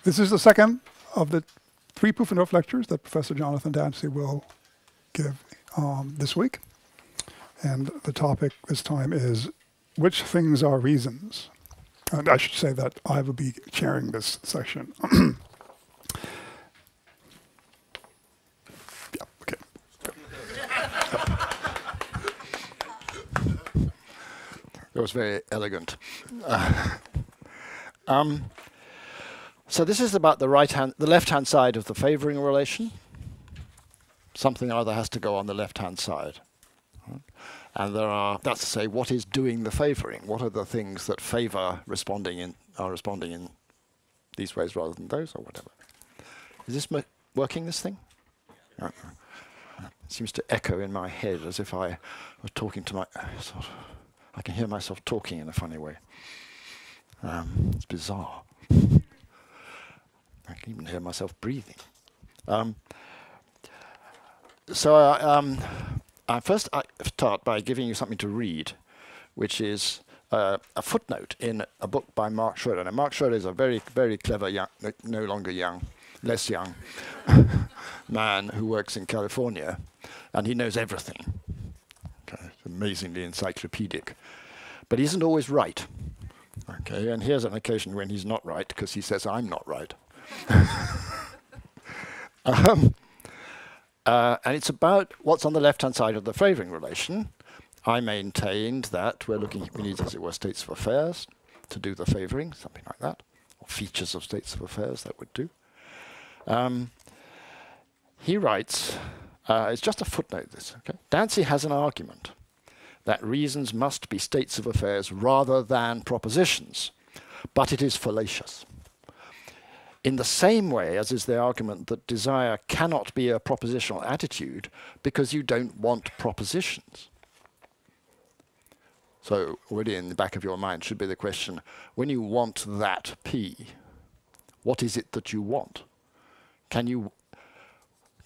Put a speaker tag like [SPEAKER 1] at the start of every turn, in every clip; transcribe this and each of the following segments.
[SPEAKER 1] This is the second of the 3 Pufendorf lectures that Professor Jonathan Dancy will give this week. And the topic this time is, which things are reasons? And I should say that I will be chairing this session. Yeah, okay.
[SPEAKER 2] That was very elegant. So this is about the left-hand side of the favoring relation. Something or other has to go on the left-hand side. And that's to say, what is doing the favoring? What are the things that favor are responding in these ways rather than those, or whatever? Is this working, this thing? It seems to echo in my head as if I was talking to I can hear myself talking in a funny way. It's bizarre. I can even hear myself breathing. I start by giving you something to read, which is a footnote in a book by Mark Schroeder. Now, Mark Schroeder is a very, very clever, no longer young, less young man who works in California, and he knows everything. Okay, it's amazingly encyclopedic. But he isn't always right. Okay, and here's an occasion when he's not right, because he says, I'm not right. And it's about what's on the left-hand side of the favoring relation. I maintained that we need, as it were, states of affairs to do the favoring, something like that, or features of states of affairs, that would do. He writes, it's just a footnote, this. Okay? Dancy has an argument that reasons must be states of affairs rather than propositions, but it is fallacious. In the same way as is the argument that desire cannot be a propositional attitude because you don't want propositions. So already in the back of your mind should be the question, when you want that P, what is it that you want? Can you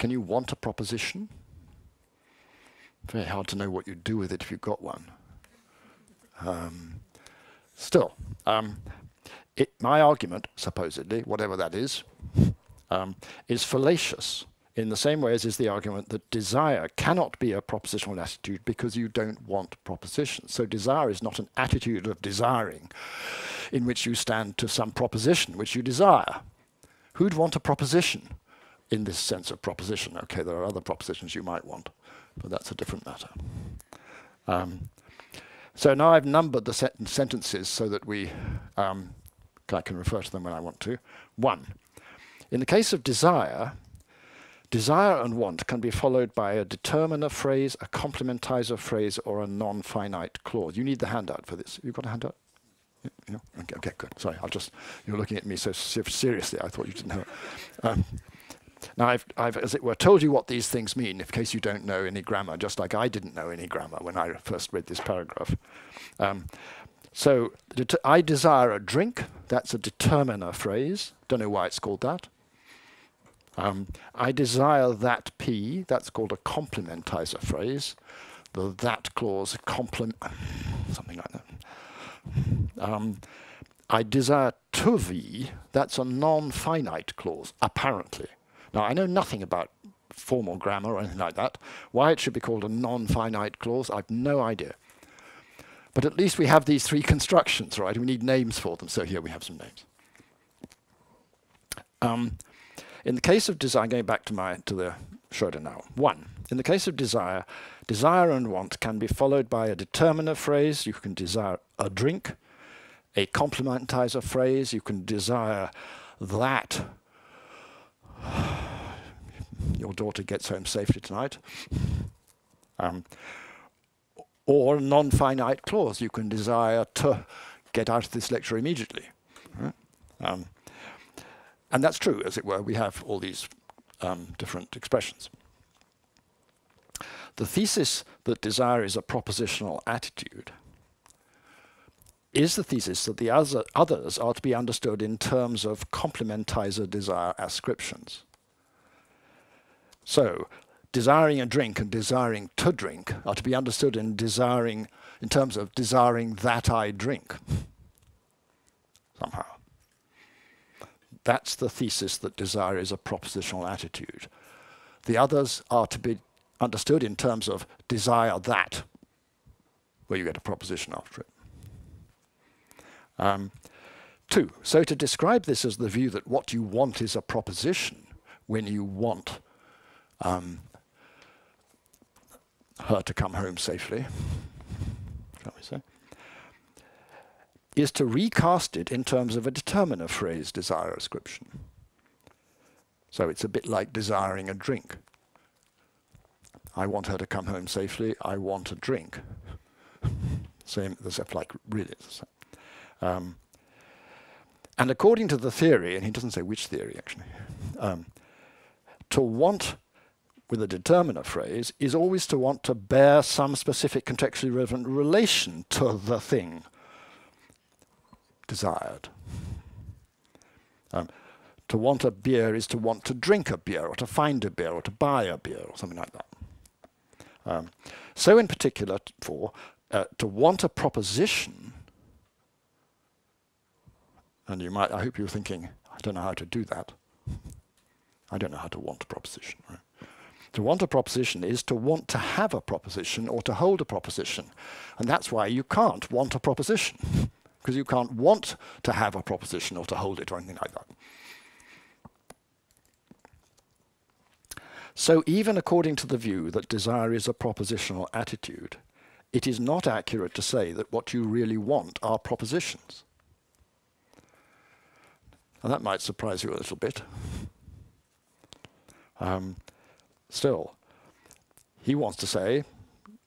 [SPEAKER 2] want a proposition? Very hard to know what you do with it if you've got one. My argument, supposedly, whatever that is fallacious in the same way as is the argument that desire cannot be a propositional attitude because you don't want propositions. So desire is not an attitude of desiring in which you stand to some proposition which you desire. Who'd want a proposition in this sense of proposition? Okay, there are other propositions you might want, but that's a different matter. So now I've numbered the sentences so that I can refer to them when I want to. 1. In the case of desire, desire and want can be followed by a determiner phrase, a complementizer phrase, or a non-finite clause. You need the handout for this. You've got a handout? Yeah? Okay, good. Sorry, you're looking at me so seriously, I thought you didn't have it. Now, I've, as it were, told you what these things mean, in case you don't know any grammar, just like I didn't know any grammar when I first read this paragraph. So, I desire a drink, that's a determiner phrase. Don't know why it's called that. I desire that P, that's called a complementizer phrase. The that clause, something like that. I desire to V, that's a non-finite clause, apparently. Now, I know nothing about formal grammar or anything like that. Why it should be called a non-finite clause, I've no idea. But at least we have these 3 constructions, right? We need names for them, so here we have some names. In the case of desire, going back to the Schroeder now. 1. In the case of desire, desire and want can be followed by a determiner phrase. You can desire a drink. A complementizer phrase. You can desire that your daughter gets home safely tonight. Or a non-finite clause. You can desire to get out of this lecture immediately. And that's true, as it were. We have all these different expressions. The thesis that desire is a propositional attitude is the thesis that the others are to be understood in terms of complementizer desire ascriptions. So, desiring a drink and desiring to drink are to be understood in terms of desiring that I drink, somehow. That's the thesis that desire is a propositional attitude. The others are to be understood in terms of desire that, where you get a proposition after it. 2, so to describe this as the view that what you want is a proposition when you want her to come home safely, shall we say, is to recast it in terms of a determiner phrase desire ascription. So it's a bit like desiring a drink. I want her to come home safely, I want a drink. Same, that's like really the same. And according to the theory, and he doesn't say which theory actually, to want with a determiner phrase is always to want to bear some specific contextually relevant relation to the thing desired. To want a beer is to want to drink a beer, or to find a beer, or to buy a beer, or something like that. So in particular, to want a proposition, and you might, I hope you're thinking, I don't know how to do that. I don't know how to want a proposition. Right? To want a proposition is to want to have a proposition or to hold a proposition. And that's why you can't want a proposition, because you can't want to have a proposition or to hold it or anything like that. So even according to the view that desire is a propositional attitude, it is not accurate to say that what you really want are propositions. And that might surprise you a little bit. Still, he wants to say,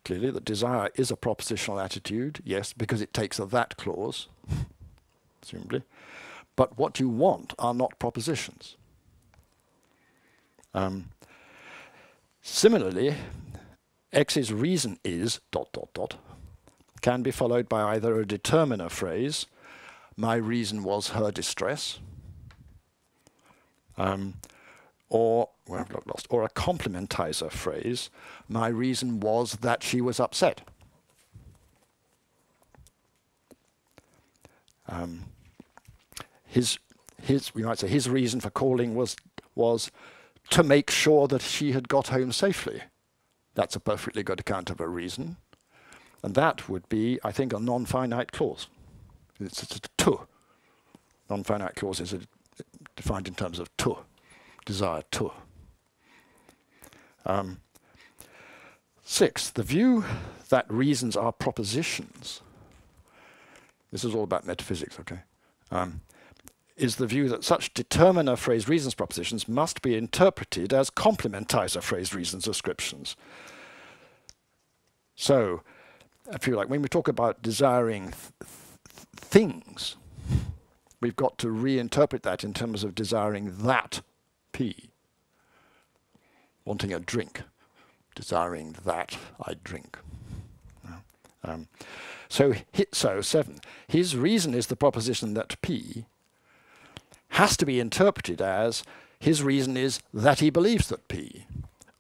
[SPEAKER 2] clearly, that desire is a propositional attitude, yes, because it takes a that clause, presumably, but what you want are not propositions. Similarly, X's reason is ... can be followed by either a determiner phrase, my reason was her distress, or a complementizer phrase, my reason was that she was upset. We might say his reason for calling was to make sure that she had got home safely. That's a perfectly good account of a reason. And that would be, I think, a non-finite clause. It's a to. Non-finite clause is defined in terms of to, desire to. 6, the view that reasons are propositions. This is all about metaphysics, okay? Is the view that such determiner phrase reasons propositions must be interpreted as complementizer phrase reasons ascriptions. So, if you like, when we talk about desiring things, we've got to reinterpret that in terms of desiring that P. Wanting a drink, desiring that I drink. So 7, his reason is the proposition that P has to be interpreted as his reason is that he believes that P,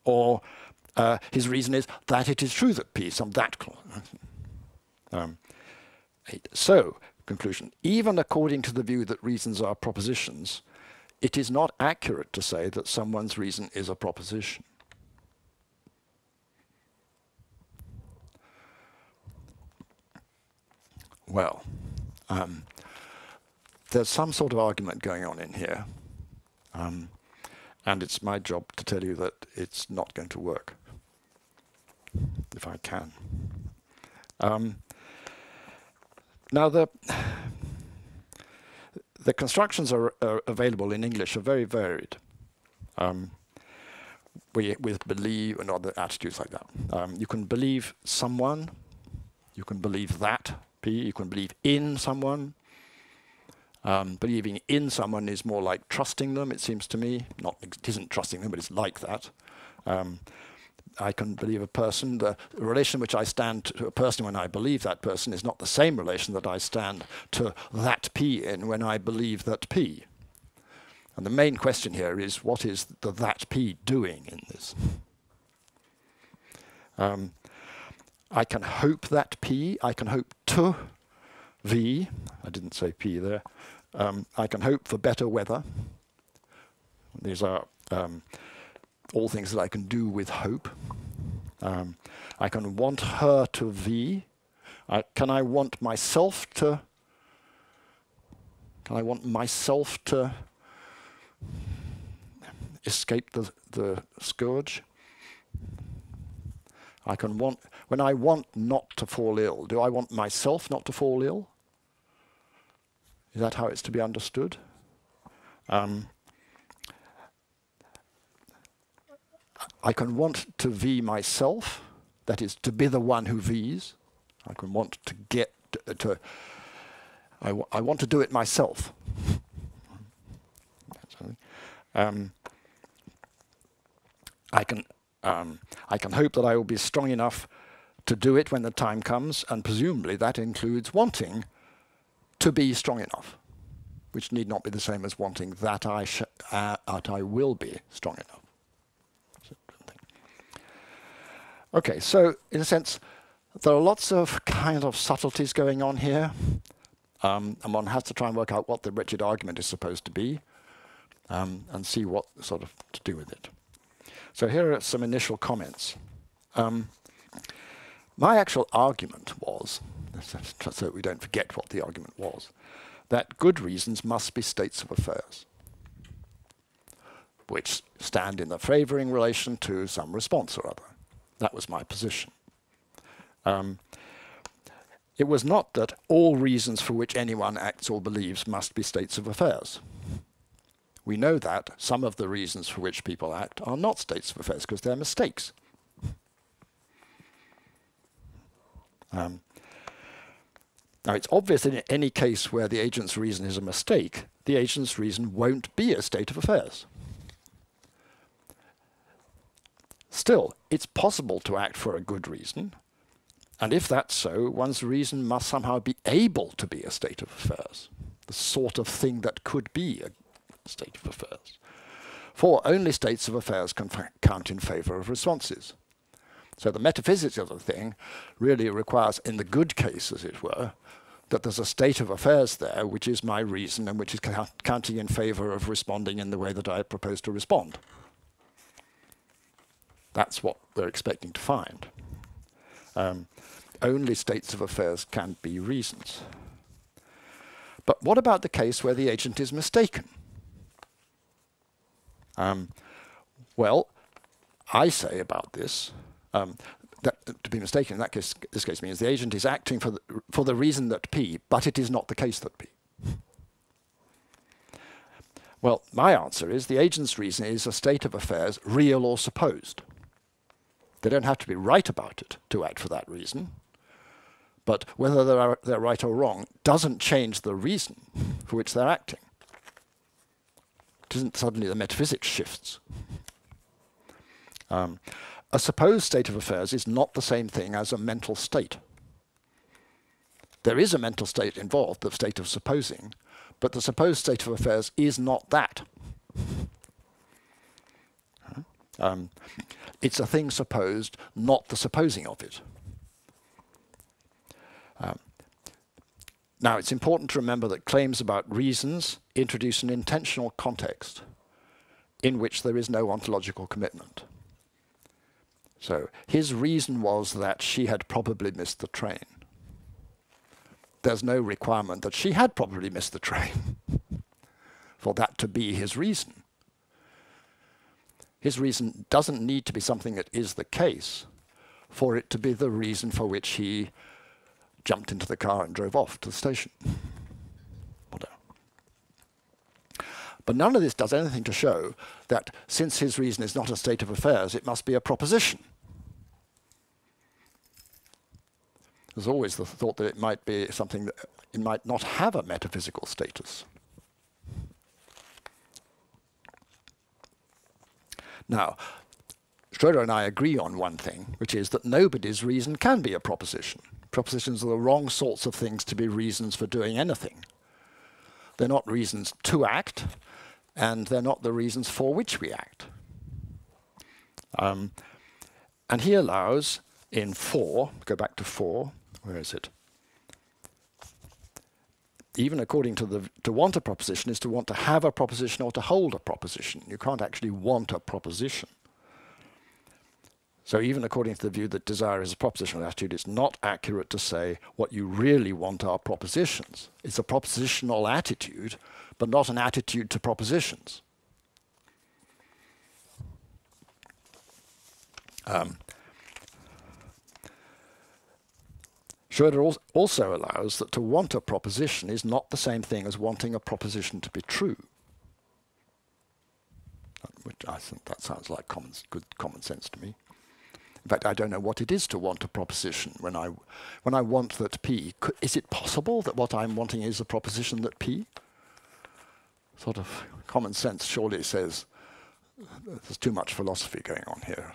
[SPEAKER 2] or his reason is that it is true that P, some that clause. 8. So, conclusion, even according to the view that reasons are propositions, it is not accurate to say that someone's reason is a proposition. Well, there's some sort of argument going on in here, and it's my job to tell you that it's not going to work, if I can. Now, the constructions are available in English are very varied, with believe and other attitudes like that. You can believe someone, you can believe that P, you can believe in someone. Believing in someone is more like trusting them, it seems to me. It isn't trusting them, but it's like that. I can believe a person. The relation which I stand to a person when I believe that person is not the same relation that I stand to that P in when I believe that P. And the main question here is, what is the that P doing in this? I can hope that P, I can hope to V, I didn't say P there, I can hope for better weather. These are all things that I can do with hope. I can want her to V. Can I want myself to escape the scourge? I can want, when I want not to fall ill, do I want myself not to fall ill? Is that how it's to be understood? I can want to V myself, that is, to be the one who Vs. I can want to get to, I want to do it myself. I can hope that I will be strong enough to do it when the time comes, and presumably that includes wanting to be strong enough, which need not be the same as wanting that I will be strong enough. Okay, so in a sense, there are lots of kind of subtleties going on here, and one has to try and work out what the wretched argument is supposed to be, and see what sort of to do with it. So here are some initial comments. My actual argument was, so that we don't forget what the argument was, that good reasons must be states of affairs, which stand in the favouring relation to some response or other. That was my position. It was not that all reasons for which anyone acts or believes must be states of affairs. We know that some of the reasons for which people act are not states of affairs because they're mistakes. Now, it's obvious in any case where the agent's reason is a mistake, the agent's reason won't be a state of affairs. Still, it's possible to act for a good reason, and if that's so, one's reason must somehow be able to be a state of affairs, the sort of thing that could be a state of affairs. For only states of affairs can count in favour of responses. So the metaphysics of the thing really requires, in the good case, as it were, that there's a state of affairs there which is my reason and which is counting in favour of responding in the way that I propose to respond. That's what we're expecting to find. Only states of affairs can be reasons. But what about the case where the agent is mistaken? Well, I say about this, that to be mistaken in that case, this case means the agent is acting for the reason that P, but it is not the case that P. Well, my answer is the agent's reason is a state of affairs, real or supposed. They don't have to be right about it to act for that reason, but whether they're right or wrong doesn't change the reason for which they're acting. It isn't suddenly the metaphysics shifts. A supposed state of affairs is not the same thing as a mental state. There is a mental state involved, the state of supposing, but the supposed state of affairs is not that. It's a thing supposed, not the supposing of it. Now, it's important to remember that claims about reasons introduce an intentional context in which there is no ontological commitment. So his reason was that she had probably missed the train. There's no requirement that she had probably missed the train for that to be his reason. His reason doesn't need to be something that is the case for it to be the reason for which he jumped into the car and drove off to the station. Whatever. But none of this does anything to show that since his reason is not a state of affairs, it must be a proposition. There's always the thought that it might be something that it might not have a metaphysical status. Now, Schroeder and I agree on one thing, which is that nobody's reason can be a proposition. Propositions are the wrong sorts of things to be reasons for doing anything. They're not reasons to act, and they're not the reasons for which we act. And he allows in 4, go back to 4, where is it? even according to want a proposition, is to want to have a proposition or to hold a proposition. You can't actually want a proposition. So even according to the view that desire is a propositional attitude, it's not accurate to say what you really want are propositions. It's a propositional attitude, but not an attitude to propositions. Schroeder also allows that to want a proposition is not the same thing as wanting a proposition to be true. Which I think that sounds like good common sense to me. In fact, I don't know what it is to want a proposition. When I want that P, is it possible that what I'm wanting is a proposition that P? Sort of common sense surely says there's too much philosophy going on here.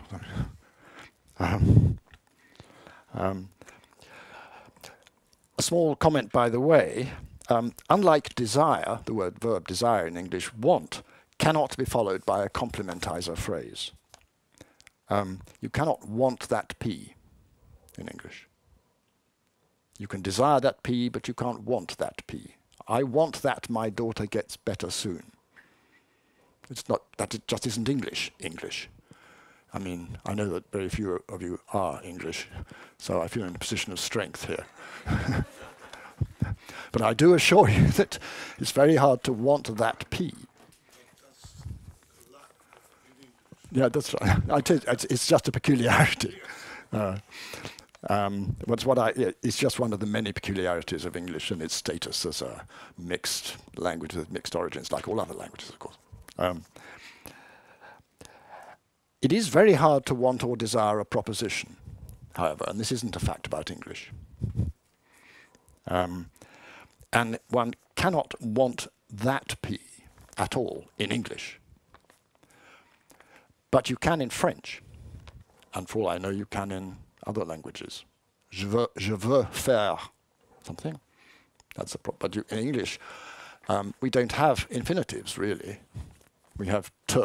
[SPEAKER 2] A small comment, by the way, unlike desire, the word verb desire in English, want cannot be followed by a complementizer phrase. You cannot want that P in English. You can desire that P, but you can't want that P. I want that my daughter gets better soon. It's not that, it just isn't English. I mean, I know that very few of you are English, so I feel in a position of strength here. But I do assure you that it's very hard to want that P. Yeah, that's right. It's just a peculiarity. It's just one of the many peculiarities of English and its status as a mixed language with mixed origins, like all other languages, of course. It is very hard to want or desire a proposition, however, and this isn't a fact about English. And one cannot want that P at all in English. But you can in French, and for all I know, you can in other languages. Je veux faire something. That's a but in English, we don't have infinitives really. We have te,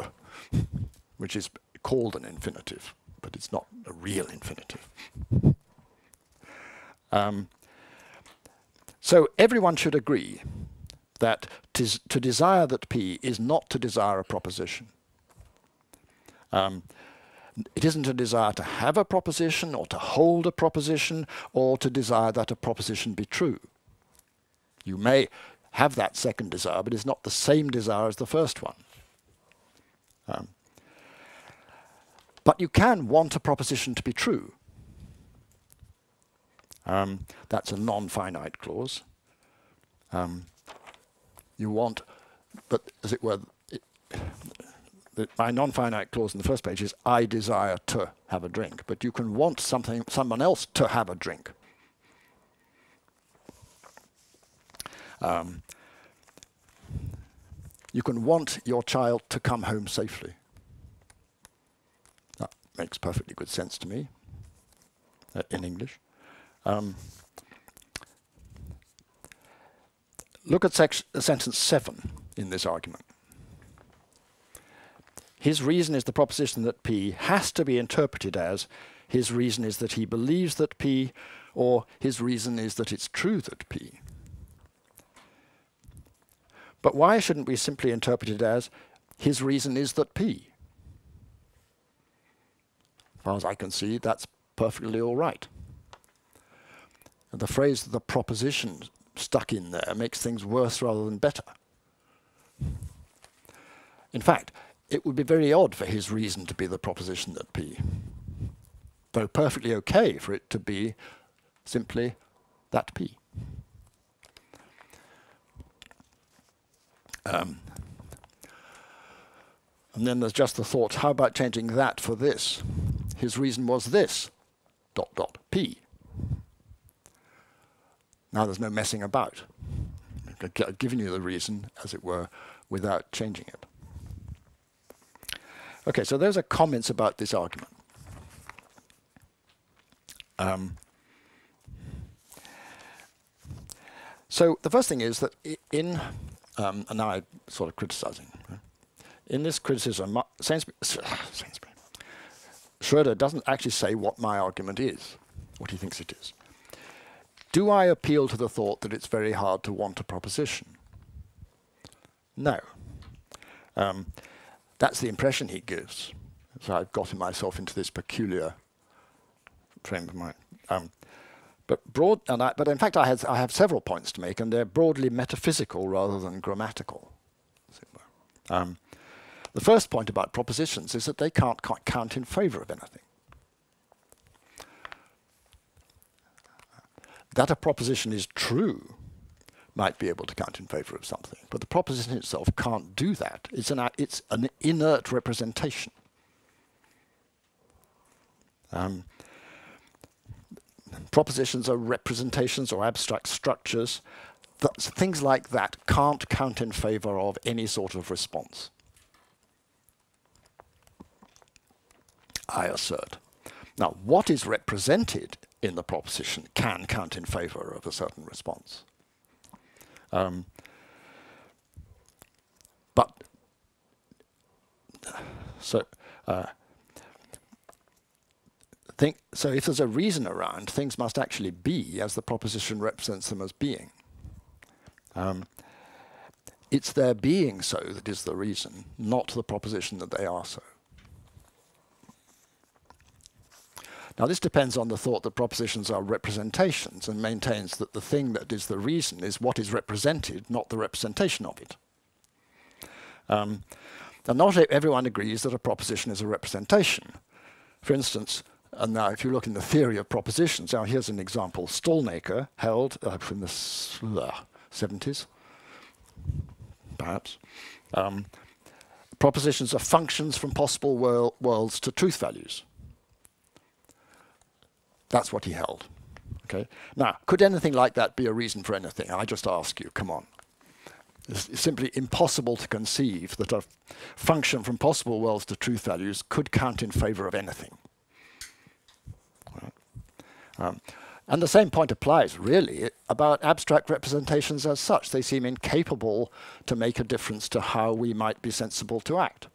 [SPEAKER 2] which is called an infinitive, but it's not a real infinitive. So everyone should agree that to desire that P is not to desire a proposition. It isn't a desire to have a proposition or to hold a proposition or to desire that a proposition be true. You may have that second desire, but it's not the same desire as the first one. But you can want a proposition to be true. That's a non-finite clause. You want, but as it were, my non-finite clause in the first page is I desire to have a drink, but you can want someone else to have a drink. You can want your child to come home safely. That makes perfectly good sense to me in English. Look at sentence 7 in this argument. His reason is the proposition that P has to be interpreted as his reason is that he believes that P, or his reason is that it's true that P. But why shouldn't we simply interpret it as his reason is that P? As far as I can see, that's perfectly all right. And the phrase the proposition stuck in there makes things worse rather than better. In fact, it would be very odd for his reason to be the proposition that P, though perfectly okay for it to be simply that P. And then there's just the thought, how about changing that for this? His reason was this, ... P. Now there's no messing about. I've given you the reason, as it were, without changing it. Okay, so those are comments about this argument. So the first thing is that and now I'm sort of criticizing. In this criticism, Schroeder doesn't actually say what my argument is, what he thinks it is. Do I appeal to the thought that it's very hard to want a proposition? No. That's the impression he gives. So I've gotten myself into this peculiar frame of mind. But in fact, I have several points to make, and they're broadly metaphysical rather than grammatical. The first point about propositions is that they can't count in favour of anything. That a proposition is true might be able to count in favour of something, but the proposition itself can't do that. It's an inert representation. Propositions are representations or abstract structures. Things like that can't count in favour of any sort of response, I assert. Now, what is represented in the proposition can count in favour of a certain response. So if there's a reason around, things must actually be as the proposition represents them as being. It's their being so that is the reason, not the proposition that they are so. Now this depends on the thought that propositions are representations, and maintains that the thing that is the reason is what is represented, not the representation of it. And not everyone agrees that a proposition is a representation. For instance, and now if you look in the theory of propositions, now here's an example. Stolnaker held from the 70s, perhaps. Propositions are functions from possible worlds to truth values. That's what he held. Okay. Now, could anything like that be a reason for anything? I just ask you, come on. It's simply impossible to conceive that a function from possible worlds to truth values could count in favour of anything. And the same point applies, really, about abstract representations as such. They seem incapable to make a difference to how we might be sensible to act.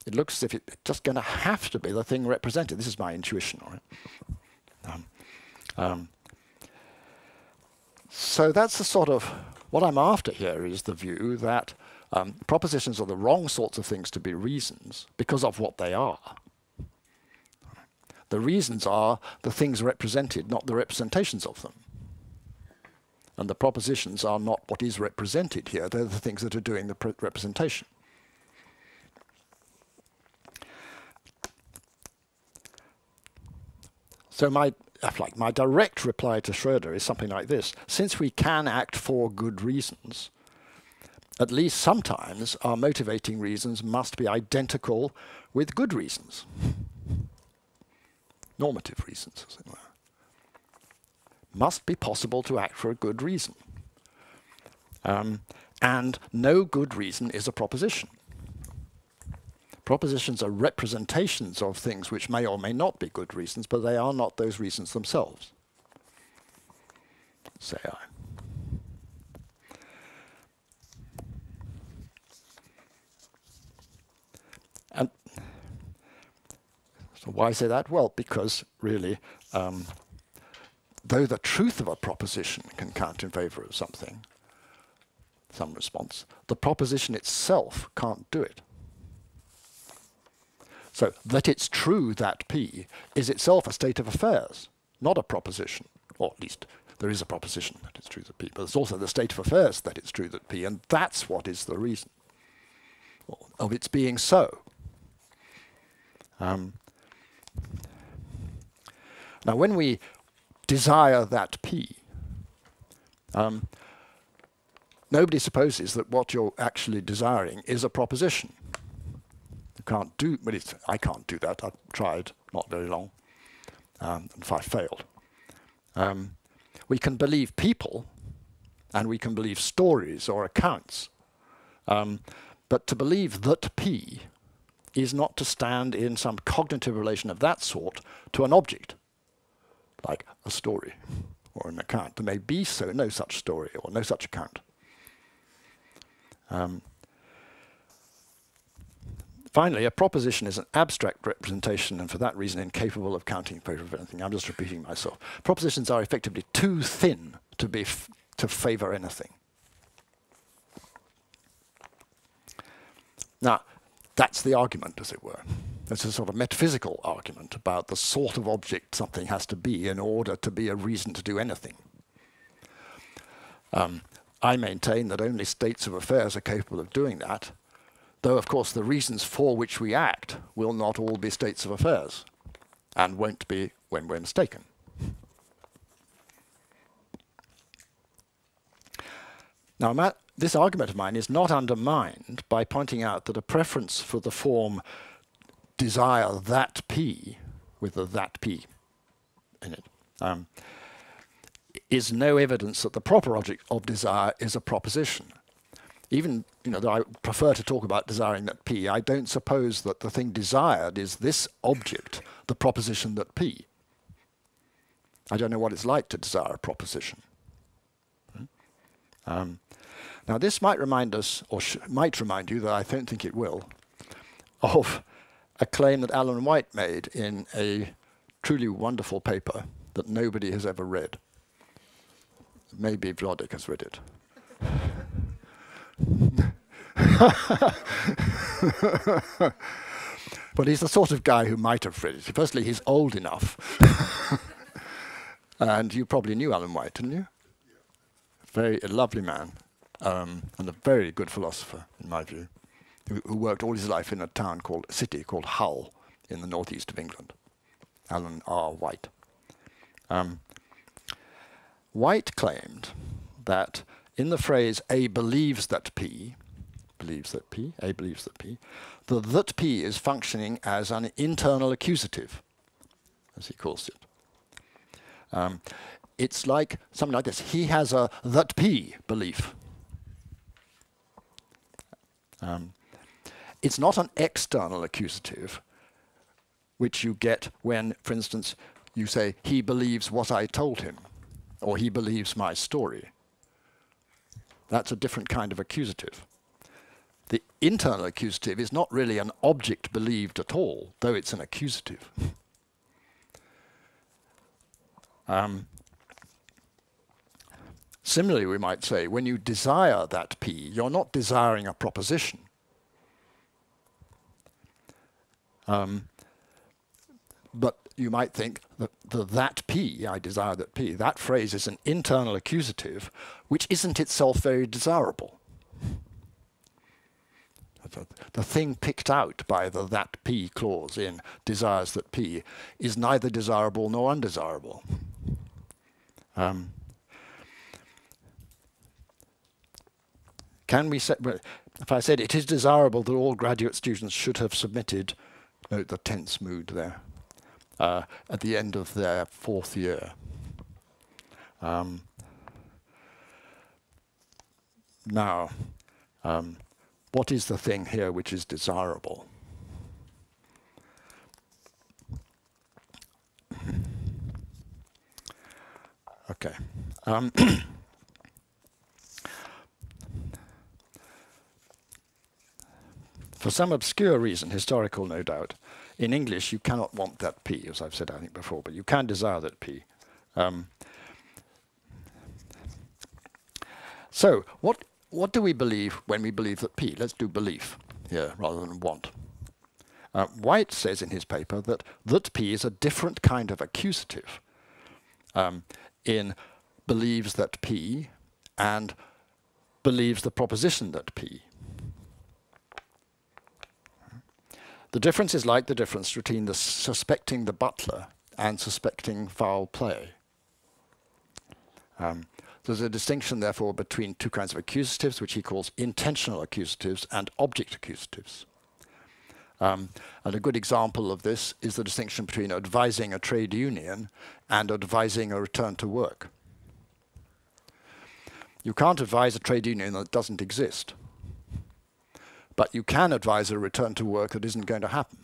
[SPEAKER 2] It looks as if it's just going to have to be the thing represented. This is my intuition, all right? So that's the sort of, what I'm after here is the view that propositions are the wrong sorts of things to be reasons because of what they are. The reasons are the things represented, not the representations of them. And the propositions are not what is represented here. They're the things that are doing the representation. So my direct reply to Schroeder is something like this. Since we can act for good reasons, at least sometimes our motivating reasons must be identical with good reasons. Normative reasons, as it were. Must be possible to act for a good reason. And no good reason is a proposition. Propositions are representations of things which may or may not be good reasons, but they are not those reasons themselves, say I. And so why say that? Well, because really, though the truth of a proposition can count in favour of something, some response, the proposition itself can't do it. So that it's true that P is itself a state of affairs, not a proposition. Or at least there is a proposition that it's true that P, but it's also the state of affairs that it's true that P, and that's what is the reason of its being so. Now when we desire that P, nobody supposes that what you're actually desiring is a proposition. You can't do, but I can't do that. I've tried not very long, and I failed. We can believe people, and we can believe stories or accounts, but to believe that P is not to stand in some cognitive relation of that sort to an object, like a story or an account. There may be no such story or no such account. Finally, a proposition is an abstract representation and for that reason incapable of counting in favor of anything. I'm just repeating myself. Propositions are effectively too thin to favor anything. Now, that's the argument, as it were. It's a sort of metaphysical argument about the sort of object something has to be in order to be a reason to do anything. I maintain that only states of affairs are capable of doing that, though, of course, the reasons for which we act will not all be states of affairs, and won't be when we're mistaken. Now, this argument of mine is not undermined by pointing out that a preference for the form desire that P, with the that P in it, is no evidence that the proper object of desire is a proposition. Even, though I prefer to talk about desiring that P, I don't suppose that the thing desired is this object, the proposition that P. I don't know what it's like to desire a proposition. Now this might remind us, or might remind you, that I don't think it will, of a claim that Alan White made in a truly wonderful paper that nobody has ever read. Maybe Vlodek has read it. But he's the sort of guy who might have read it. Firstly, he's old enough. And you probably knew Alan White, didn't you? A lovely man, and a very good philosopher, in my view, who worked all his life in a city called Hull in the northeast of England. Alan R. White. White claimed that in the phrase A believes that P, A believes that P, the that P is functioning as an internal accusative, as he calls it. It's like something like this. He has a that P belief. It's not an external accusative, which you get when, for instance, you say, he believes what I told him, or he believes my story. That's a different kind of accusative. The internal accusative is not really an object believed at all, though it's an accusative. Similarly, we might say, when you desire that P, you're not desiring a proposition. But you might think that that P, I desire that P, that phrase is an internal accusative, which isn't itself very desirable. The thing picked out by the that P clause in desires that P is neither desirable nor undesirable. Can we say, well, if I said it is desirable that all graduate students should have submitted, note the tense mood there, at the end of their 4th year. Now, what is the thing here which is desirable? Okay. For some obscure reason, historical no doubt, in English you cannot want that P, as I've said I think before, but you can desire that P. So what do we believe when we believe that P? Let's do belief here rather than want. White says in his paper that P is a different kind of accusative in believes that P and believes the proposition that P. The difference is like the difference between the suspecting the butler and suspecting foul play. There's a distinction, therefore, between two kinds of accusatives, which he calls intentional accusatives and object accusatives. And a good example of this is the distinction between advising a trade union and advising a return to work. You can't advise a trade union that doesn't exist. But you can advise a return to work that isn't going to happen.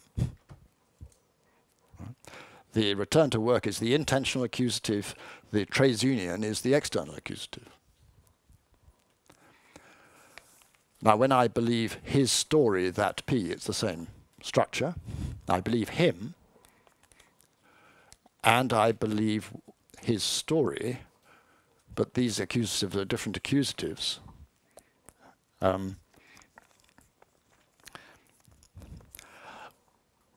[SPEAKER 2] The return to work is the intentional accusative, the trades union is the external accusative. Now, when I believe his story, that P, it's the same structure. I believe him, and I believe his story, but these accusatives are different accusatives.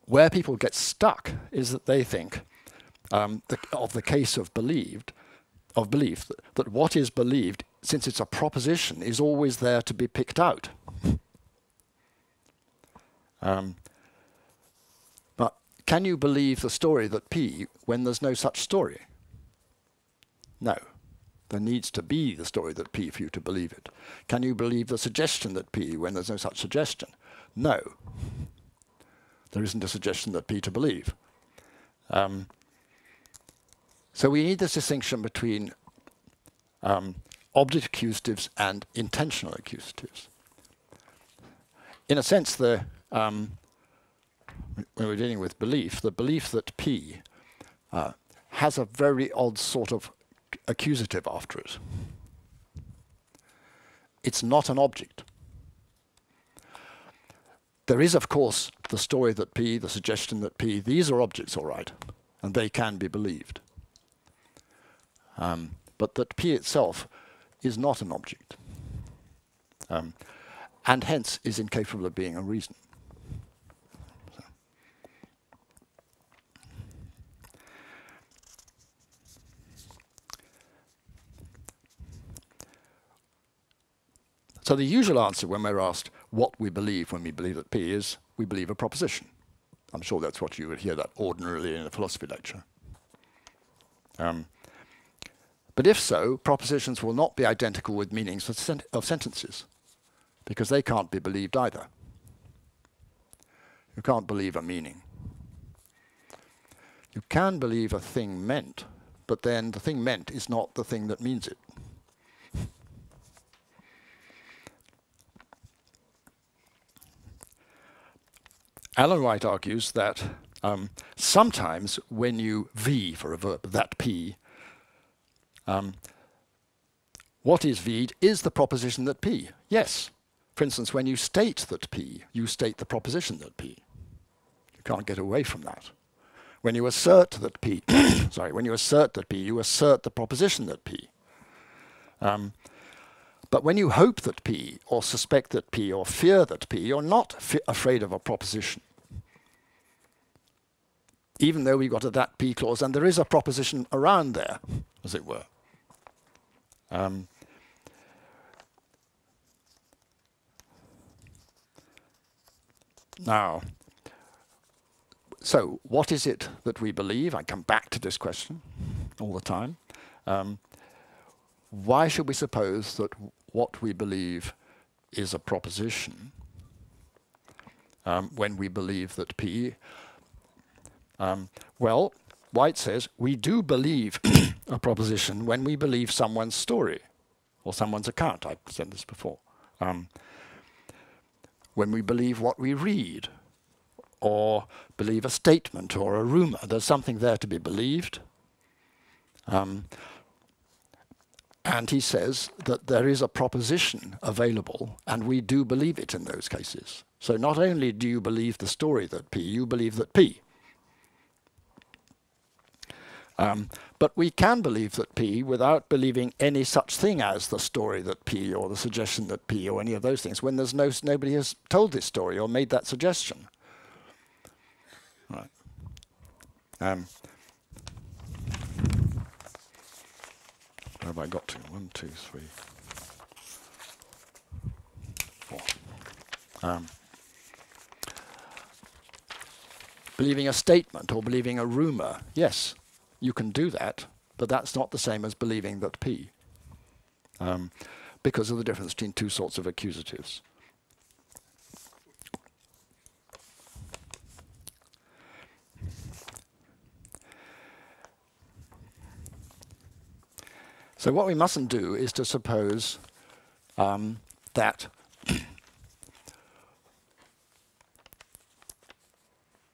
[SPEAKER 2] Where people get stuck is that they think of the case of belief, that what is believed, since it's a proposition, is always there to be picked out. But can you believe the story that P when there's no such story? No. There needs to be the story that P for you to believe it. Can you believe the suggestion that P when there's no such suggestion? No. There isn't a suggestion that P to believe. So we need this distinction between object accusatives and intentional accusatives. In a sense, when we're dealing with belief, the belief that P has a very odd sort of accusative after it. It's not an object. There is, of course, the story that P, the suggestion that P, these are objects, all right, and they can be believed. But that P itself is not an object, and hence is incapable of being a reason. So the usual answer when we're asked what we believe when we believe that P is, we believe a proposition. I'm sure that's what you would hear that ordinarily in a philosophy lecture. But if so, propositions will not be identical with meanings of sentences, because they can't be believed either. You can't believe a meaning. You can believe a thing meant, but then the thing meant is not the thing that means it. Alan White argues that sometimes when you V for a verb, that P, what is V'd is the proposition that P. Yes. For instance, when you state that P, you state the proposition that P. You can't get away from that. When you assert that P, when you assert that P, you assert the proposition that P. But when you hope that P, or suspect that P, or fear that P, you're not afraid of a proposition. Even though we've got a that P clause, and there is a proposition around there, as it were. Now, so what is it that we believe? I come back to this question all the time. Why should we suppose that what we believe is a proposition when we believe that P? Well, White says we do believe a proposition when we believe someone's story or someone's account. I've said this before. When we believe what we read or believe a statement or a rumor, there's something there to be believed. And he says that there is a proposition available, and we do believe it in those cases. So not only do you believe the story that P, you believe that P. But we can believe that P without believing any such thing as the story that P or the suggestion that P or any of those things, when there's nobody has told this story or made that suggestion. Right. Where have I got to? 1, 2, 3, 4. Believing a statement or believing a rumor, yes. You can do that, but that's not the same as believing that P, because of the difference between two sorts of accusatives. So what we mustn't do is to suppose that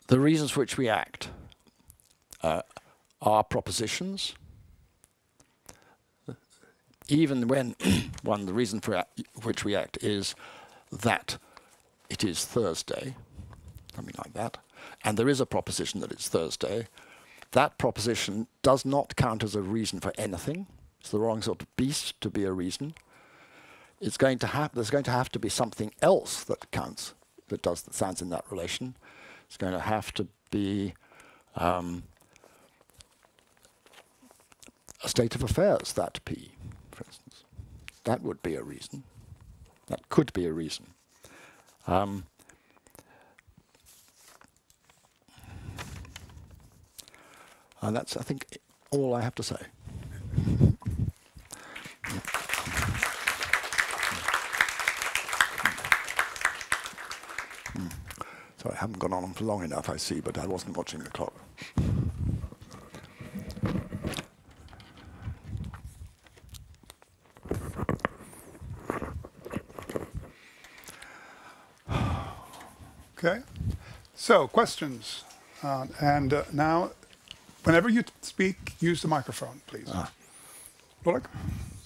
[SPEAKER 2] the reasons for which we act are propositions, even when the reason for which we act is that it is Thursday. something like that, and there is a proposition that it's Thursday, that proposition does not count as a reason for anything. It's the wrong sort of beast to be a reason. It's going to have, there's going to have to be something else that counts, that stands in that relation. It's going to have to be a state of affairs, that P, for instance. That would be a reason. That could be a reason. And that's, I think, all I have to say. Sorry, I haven't gone on for long enough, I see, but I wasn't watching the clock.
[SPEAKER 1] Okay, so questions. Now, whenever you speak, use the microphone, please. Lorek?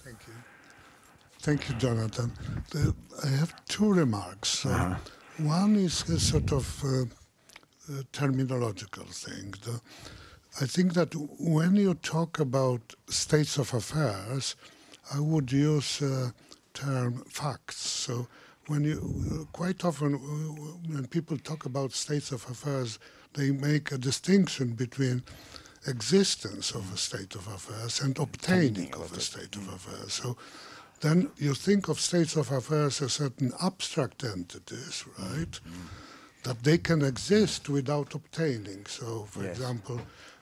[SPEAKER 3] Thank you. Thank you, Jonathan. I have two remarks. One is a sort of terminological thing. I think that when you talk about states of affairs, I would use term facts. So when you quite often when people talk about states of affairs, they make a distinction between existence of a state of affairs and obtaining of a state of affairs. So then you think of states of affairs as certain abstract entities, right? That they can exist without obtaining. So, for example,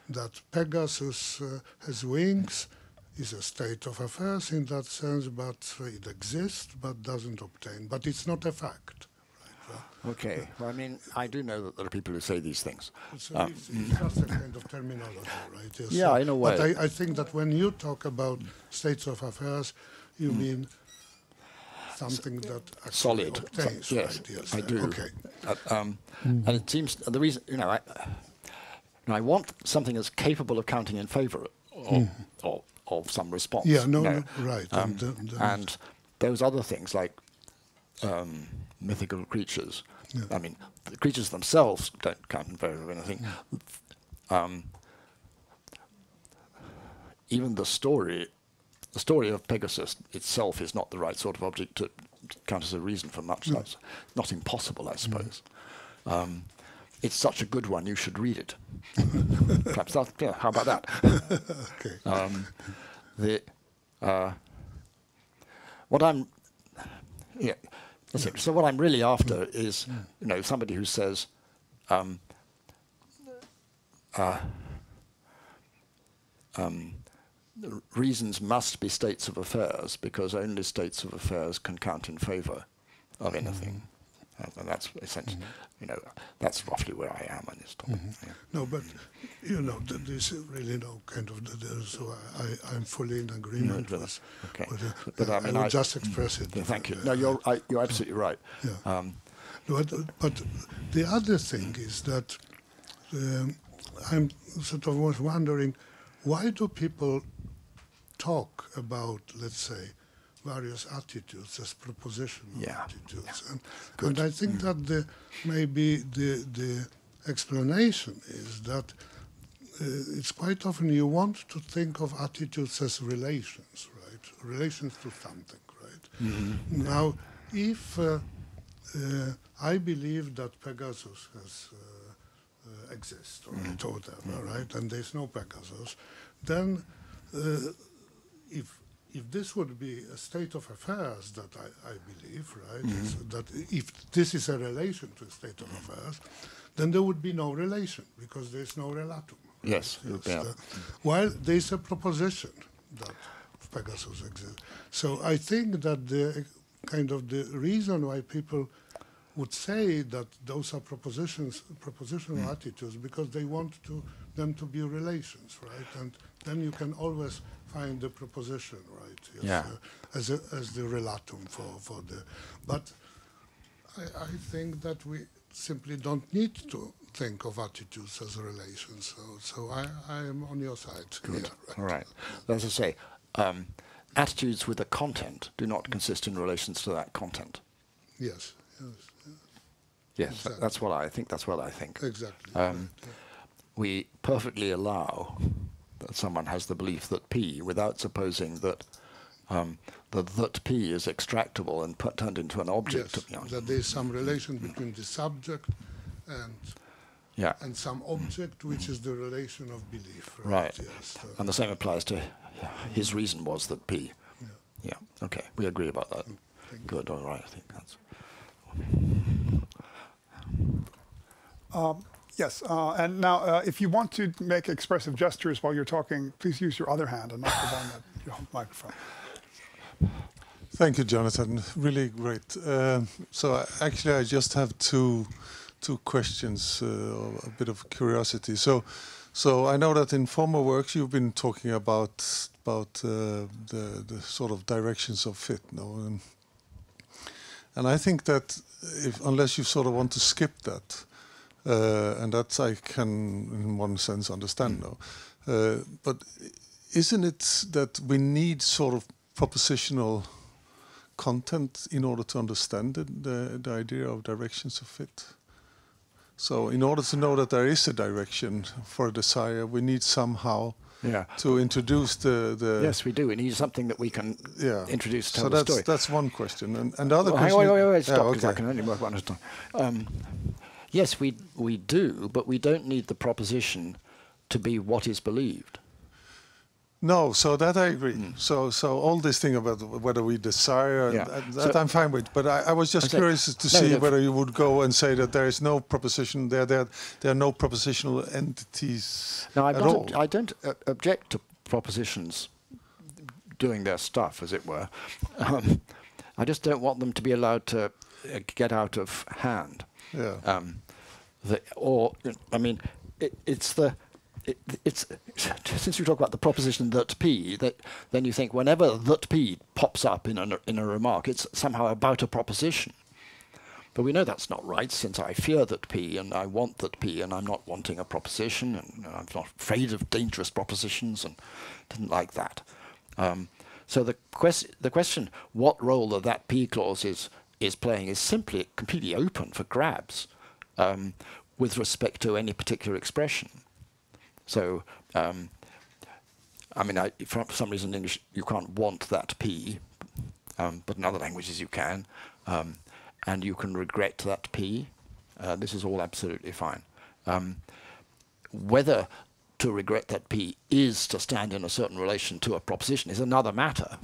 [SPEAKER 3] that Pegasus has wings is a state of affairs in that sense, but it exists but doesn't obtain. But it's not a fact. Right?
[SPEAKER 2] Okay. Well, I mean, I do know that there are people who say these things.
[SPEAKER 3] So it's just a kind of terminology, right? Yes.
[SPEAKER 2] Yeah,
[SPEAKER 3] So,
[SPEAKER 2] in a way.
[SPEAKER 3] but I think that when you talk about states of affairs, you mean something that actually
[SPEAKER 2] Solid.
[SPEAKER 3] obtains,
[SPEAKER 2] Yes,
[SPEAKER 3] right? Yes,
[SPEAKER 2] I do.
[SPEAKER 3] Okay.
[SPEAKER 2] And it seems the reason, I want something that's capable of counting in favour of some response.
[SPEAKER 3] Yeah, no, right.
[SPEAKER 2] And those other things like mythical creatures. I mean, the creatures themselves don't count in favour of anything. Even the story of Pegasus itself is not the right sort of object to count as a reason for much. That's not impossible, I suppose. It's such a good one, you should read it. Perhaps that, yeah, how about that?
[SPEAKER 3] Okay.
[SPEAKER 2] What I'm, that's it. So what I'm really after is, somebody who says, reasons must be states of affairs because only states of affairs can count in favour of anything. And that's essentially, that's roughly where I am on this topic. Yeah.
[SPEAKER 3] No, but, there's really no kind of, so I'm fully in agreement with
[SPEAKER 2] But I mean,
[SPEAKER 3] I would just express it.
[SPEAKER 2] Thank you. No, you're absolutely right.
[SPEAKER 3] Yeah. But the other thing is that I'm sort of was wondering, why do people talk about, let's say, various attitudes as propositional attitudes? And I think that maybe the explanation is that it's quite often you want to think of attitudes as relations, right? Relations to something, right? Now, if I believe that Pegasus has exists or whatever, right? And there's no Pegasus, then if this would be a state of affairs that I believe, right? So that if this is a relation to a state of affairs, then there would be no relation because there's no relatum. Right?
[SPEAKER 2] Yes.
[SPEAKER 3] While there's a proposition that Pegasus exists. So I think that the reason why people would say that those are propositional attitudes because they want them to be relations, right? And then you can always find the proposition, right? Yes, as the relatum for the. But I think that we simply don't need to think of attitudes as relations. So I am on your side.
[SPEAKER 2] Good.
[SPEAKER 3] Yeah, right.
[SPEAKER 2] All right. As I say, attitudes with a content do not consist in relations to that content.
[SPEAKER 3] Yes.
[SPEAKER 2] Yes,
[SPEAKER 3] Exactly.
[SPEAKER 2] that's what I think. That's what I think.
[SPEAKER 3] Exactly.
[SPEAKER 2] Um,
[SPEAKER 3] right, yeah.
[SPEAKER 2] We perfectly allow that someone has the belief that P without supposing that that P is extractable and turned into an object.
[SPEAKER 3] Yes,
[SPEAKER 2] You know.
[SPEAKER 3] that there is some relation between the subject and
[SPEAKER 2] Yeah,
[SPEAKER 3] some object, which is the relation of belief.
[SPEAKER 2] right.
[SPEAKER 3] Yes.
[SPEAKER 2] And the same applies to his reason was that P.
[SPEAKER 3] Yeah.
[SPEAKER 2] Yeah, okay, we agree about that.
[SPEAKER 3] Thank you.
[SPEAKER 2] Good, all right, I think that's...
[SPEAKER 1] Yes, and now if you want to make expressive gestures while you're talking, please use your other hand and not the one at your microphone.
[SPEAKER 4] Thank you, Jonathan. Really great. So actually, I just have two questions, a bit of curiosity. So I know that in former works you've been talking about the sort of directions of fit, no? And I think that unless you sort of want to skip that, and that I can in one sense understand now, but isn't it that we need sort of propositional content in order to understand the idea of directions of fit? So in order to know that there is a direction for a desire, we need somehow to introduce the...
[SPEAKER 2] Yes, we do. We need something that we can introduce to tell the story.
[SPEAKER 4] So that's one question. And the other
[SPEAKER 2] Well,
[SPEAKER 4] question...
[SPEAKER 2] wait, stop, because
[SPEAKER 4] okay.
[SPEAKER 2] I can only work one at a time. Yes, we do, but we don't need the proposition to be what is believed.
[SPEAKER 4] No, so that I agree. So all this thing about whether we desire, and that I'm fine with. But I was just curious to see whether you would go and say that there is no proposition, there are no propositional entities
[SPEAKER 2] Now,
[SPEAKER 4] at all.
[SPEAKER 2] I don't object to propositions doing their stuff, as it were. I just don't want them to be allowed to get out of hand.
[SPEAKER 4] Yeah.
[SPEAKER 2] It's since you talk about the proposition that P, then you think whenever that P pops up in a remark, it's somehow about a proposition. But we know that's not right, since I fear that P and I want that P, and I'm not wanting a proposition, and I'm not afraid of dangerous propositions, and didn't like that. So the question, what role that P clause is playing, is simply completely open for grabs with respect to any particular expression. So, for some reason in English you can't want that P, but in other languages you can, and you can regret that P. This is all absolutely fine. Whether to regret that P is to stand in a certain relation to a proposition is another matter.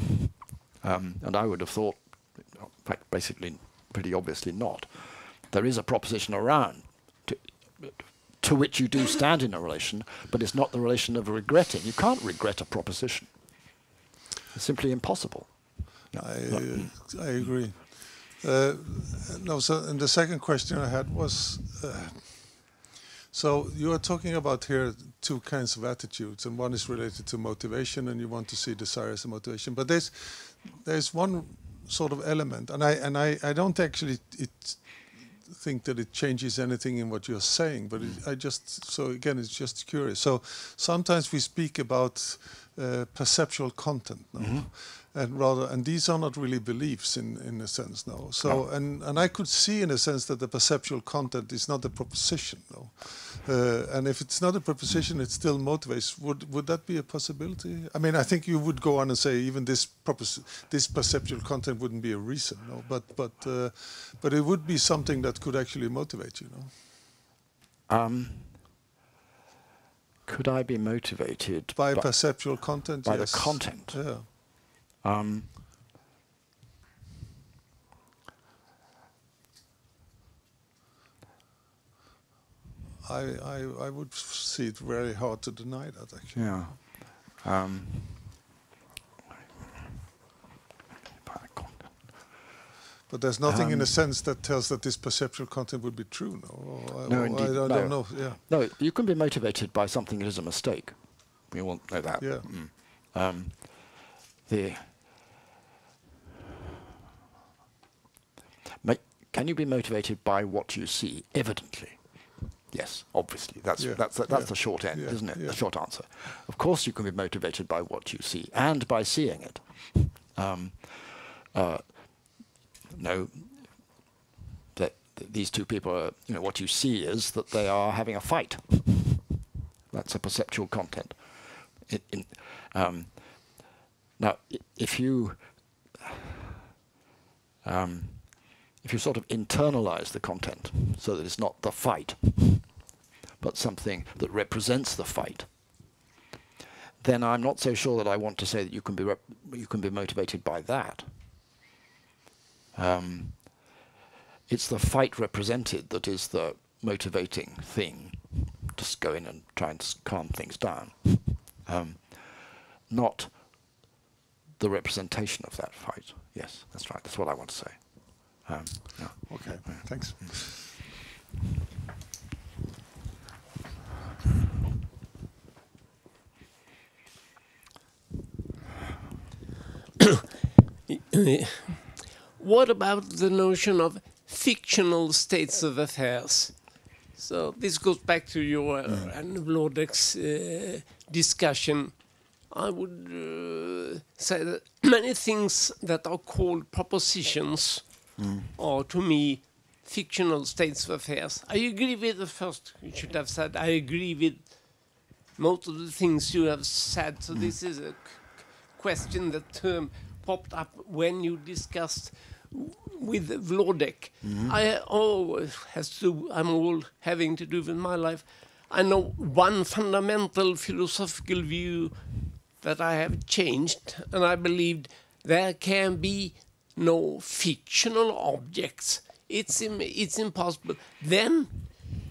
[SPEAKER 2] And I would have thought, in fact, basically, pretty obviously not. There is a proposition around to which you do stand in a relation, but it's not the relation of regretting. You can't regret a proposition. It's simply impossible.
[SPEAKER 4] I agree. And the second question I had was, so you are talking about here two kinds of attitudes, and one is related to motivation, and you want to see desire as a motivation. But there's one sort of element, and I don't actually think that it changes anything in what you're saying, but so again, it's just curious. So sometimes we speak about perceptual content now, and these are not really beliefs in a sense now. So and I could see in a sense that the perceptual content is not a proposition though, and if it's not a proposition, it still motivates. Would that be a possibility? I mean, I think you would go on and say even this perceptual content wouldn't be a reason, no, but it would be something that could actually motivate you, no?
[SPEAKER 2] Could I be motivated
[SPEAKER 4] by perceptual content?
[SPEAKER 2] By
[SPEAKER 4] yes.
[SPEAKER 2] the content?
[SPEAKER 4] Yeah. I would see it very hard to deny that, actually.
[SPEAKER 2] Yeah.
[SPEAKER 4] But there's nothing in a sense that tells that this perceptual content would be true, no?
[SPEAKER 2] No, indeed.
[SPEAKER 4] I don't know. Yeah.
[SPEAKER 2] No, you can be motivated by something that is a mistake. We all know that.
[SPEAKER 4] Yeah.
[SPEAKER 2] Can you be motivated by what you see? Evidently. Yes, obviously. That's the short end, isn't it?
[SPEAKER 4] Yeah.
[SPEAKER 2] The short answer. Of course you can be motivated by what you see and by seeing it. No, these two people are, what you see is that they are having a fight. That's a perceptual content. Now, if you sort of internalize the content so that it's not the fight, but something that represents the fight, then I'm not so sure that I want to say that you can be motivated by that. It's the fight represented that is the motivating thing. Just go in and try and calm things down. Not the representation of that fight. Yes, that's right. That's what I want to say. Yeah.
[SPEAKER 4] Okay, thanks.
[SPEAKER 5] What about the notion of fictional states of affairs? So this goes back to your and Vlodek's discussion. I would say that many things that are called propositions are, to me, fictional states of affairs. I agree with the first you should have said. I agree with most of the things you have said. So this is a question that popped up when you discussed with Vlodek. I always I'm all having to do with my life. I know one fundamental philosophical view that I have changed, and I believed there can be no fictional objects. It's impossible. Then,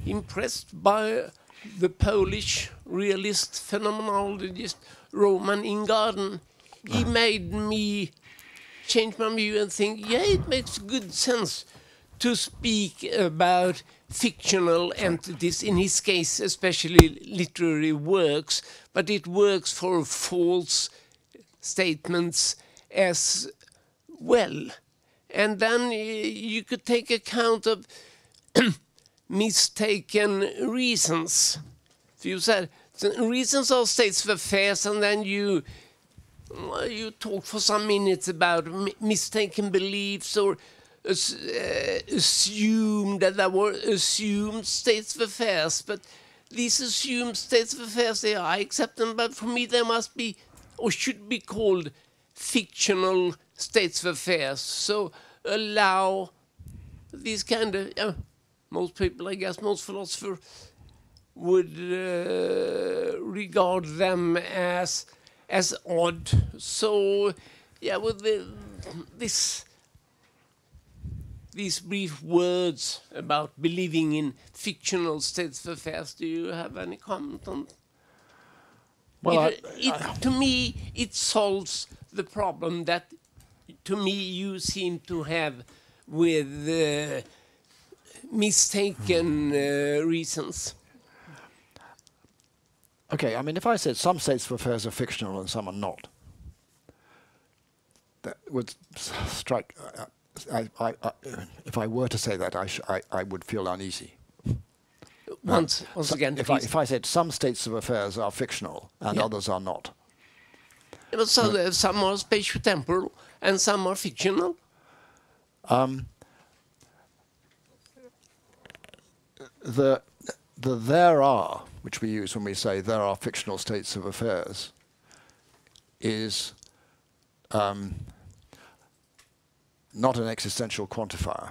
[SPEAKER 5] impressed by the Polish realist phenomenologist Roman Ingarden, he made me change my view and think, yeah, it makes good sense to speak about fictional entities, in his case especially literary works, but it works for false statements as well. And then you could take account of mistaken reasons. So you said reasons are states of affairs, and then you talked for some minutes about mistaken beliefs or assumed that there were assumed states of affairs. But these assumed states of affairs, I accept them, but for me they must be or should be called fictional states of affairs. So allow these kind of, most people, I guess, most philosophers would regard them as odd. So, yeah, with these brief words about believing in fictional states of affairs, do you have any comment on? Well, to me, it solves the problem that, to me, you seem to have with mistaken reasons.
[SPEAKER 2] Okay, I mean, if I said some states of affairs are fictional and some are not, that would strike. If I were to say that, I would feel uneasy.
[SPEAKER 5] Once again,
[SPEAKER 2] if I said some states of affairs are fictional and others are not.
[SPEAKER 5] So some are spatio-temporal and some are fictional.
[SPEAKER 2] The there are, which we use when we say there are fictional states of affairs, is not an existential quantifier.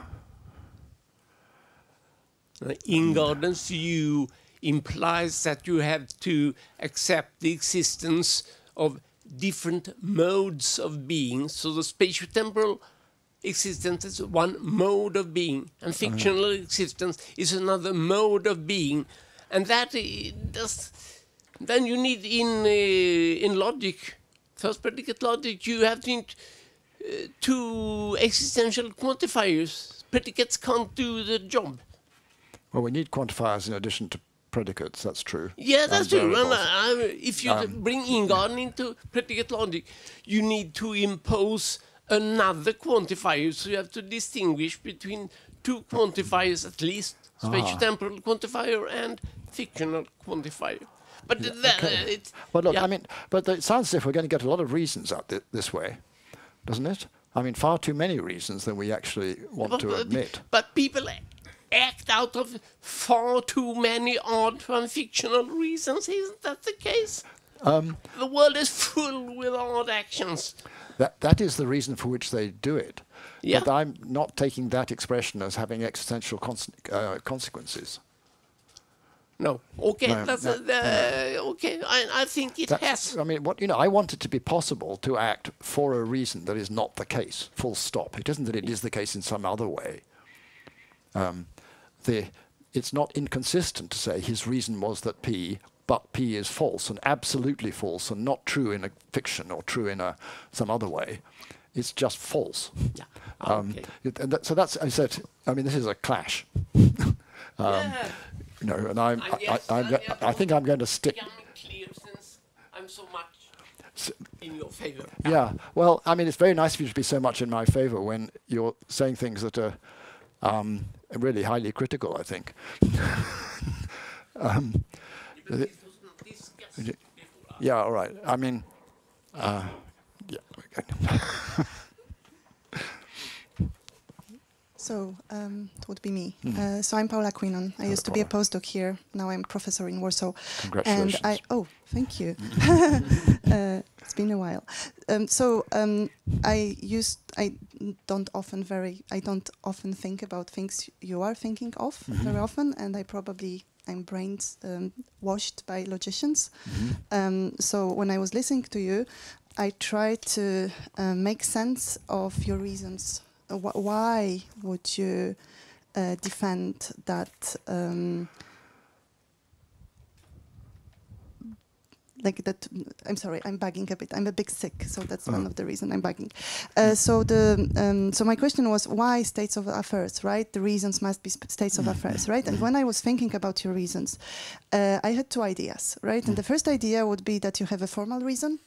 [SPEAKER 5] Ingarden's view implies that you have to accept the existence of different modes of being. So the spatio-temporal existence is one mode of being, and fictional existence is another mode of being. And that then you need in logic, first predicate logic, you have to two existential quantifiers. Predicates can't do the job.
[SPEAKER 2] Well, we need quantifiers in addition to predicates, that's true.
[SPEAKER 5] Yeah, that's true. And if you bring Ingarden into predicate logic, you need to impose another quantifier. So you have to distinguish between two quantifiers at least, spatio-temporal quantifier and fictional quantifier. But
[SPEAKER 2] But look, I mean, but it sounds as if we're going to get a lot of reasons out this way, doesn't it? I mean, far too many reasons than we actually want to admit.
[SPEAKER 5] But people act out of far too many odd and fictional reasons. Isn't that the case? The world is full with odd actions.
[SPEAKER 2] That is the reason for which they do it.
[SPEAKER 5] Yeah.
[SPEAKER 2] But I'm not taking that expression as having existential consequences.
[SPEAKER 5] No. Okay.
[SPEAKER 2] No,
[SPEAKER 5] That's
[SPEAKER 2] no,
[SPEAKER 5] okay. I think it has.
[SPEAKER 2] I mean, I want it to be possible to act for a reason that is not the case. Full stop. It isn't that it is the case in some other way. It's not inconsistent to say his reason was that P, but P is false and absolutely false and not true in a fiction or true in some other way. It's just false.
[SPEAKER 5] Yeah. Okay.
[SPEAKER 2] So that's, I said, I mean, this is a clash.
[SPEAKER 5] Yeah.
[SPEAKER 2] You know, and I think I'm going to stick.
[SPEAKER 5] Clear since I'm so much in your favor.
[SPEAKER 2] Yeah. Well, I mean, it's very nice of you to be so much in my favor when you're saying things that are really highly critical, I think. Yeah, all right. I mean, yeah. Okay.
[SPEAKER 6] So it would be me. So I'm Paula Quinnon. I used to be a postdoc here. Now I'm professor in Warsaw.
[SPEAKER 2] Congratulations.
[SPEAKER 6] And thank you. It's been a while. I don't often think about things you are thinking of very often, and I'm brains washed by logicians. So when I was listening to you, I tried to make sense of your reasons. Why would you defend that? Like that? I'm sorry, I'm bugging a bit. I'm a bit sick, so that's one of the reasons I'm bugging. So my question was, why states of affairs, right? The reasons must be states of affairs, right? And when I was thinking about your reasons, I had two ideas, right? And the first idea would be that you have a formal reason,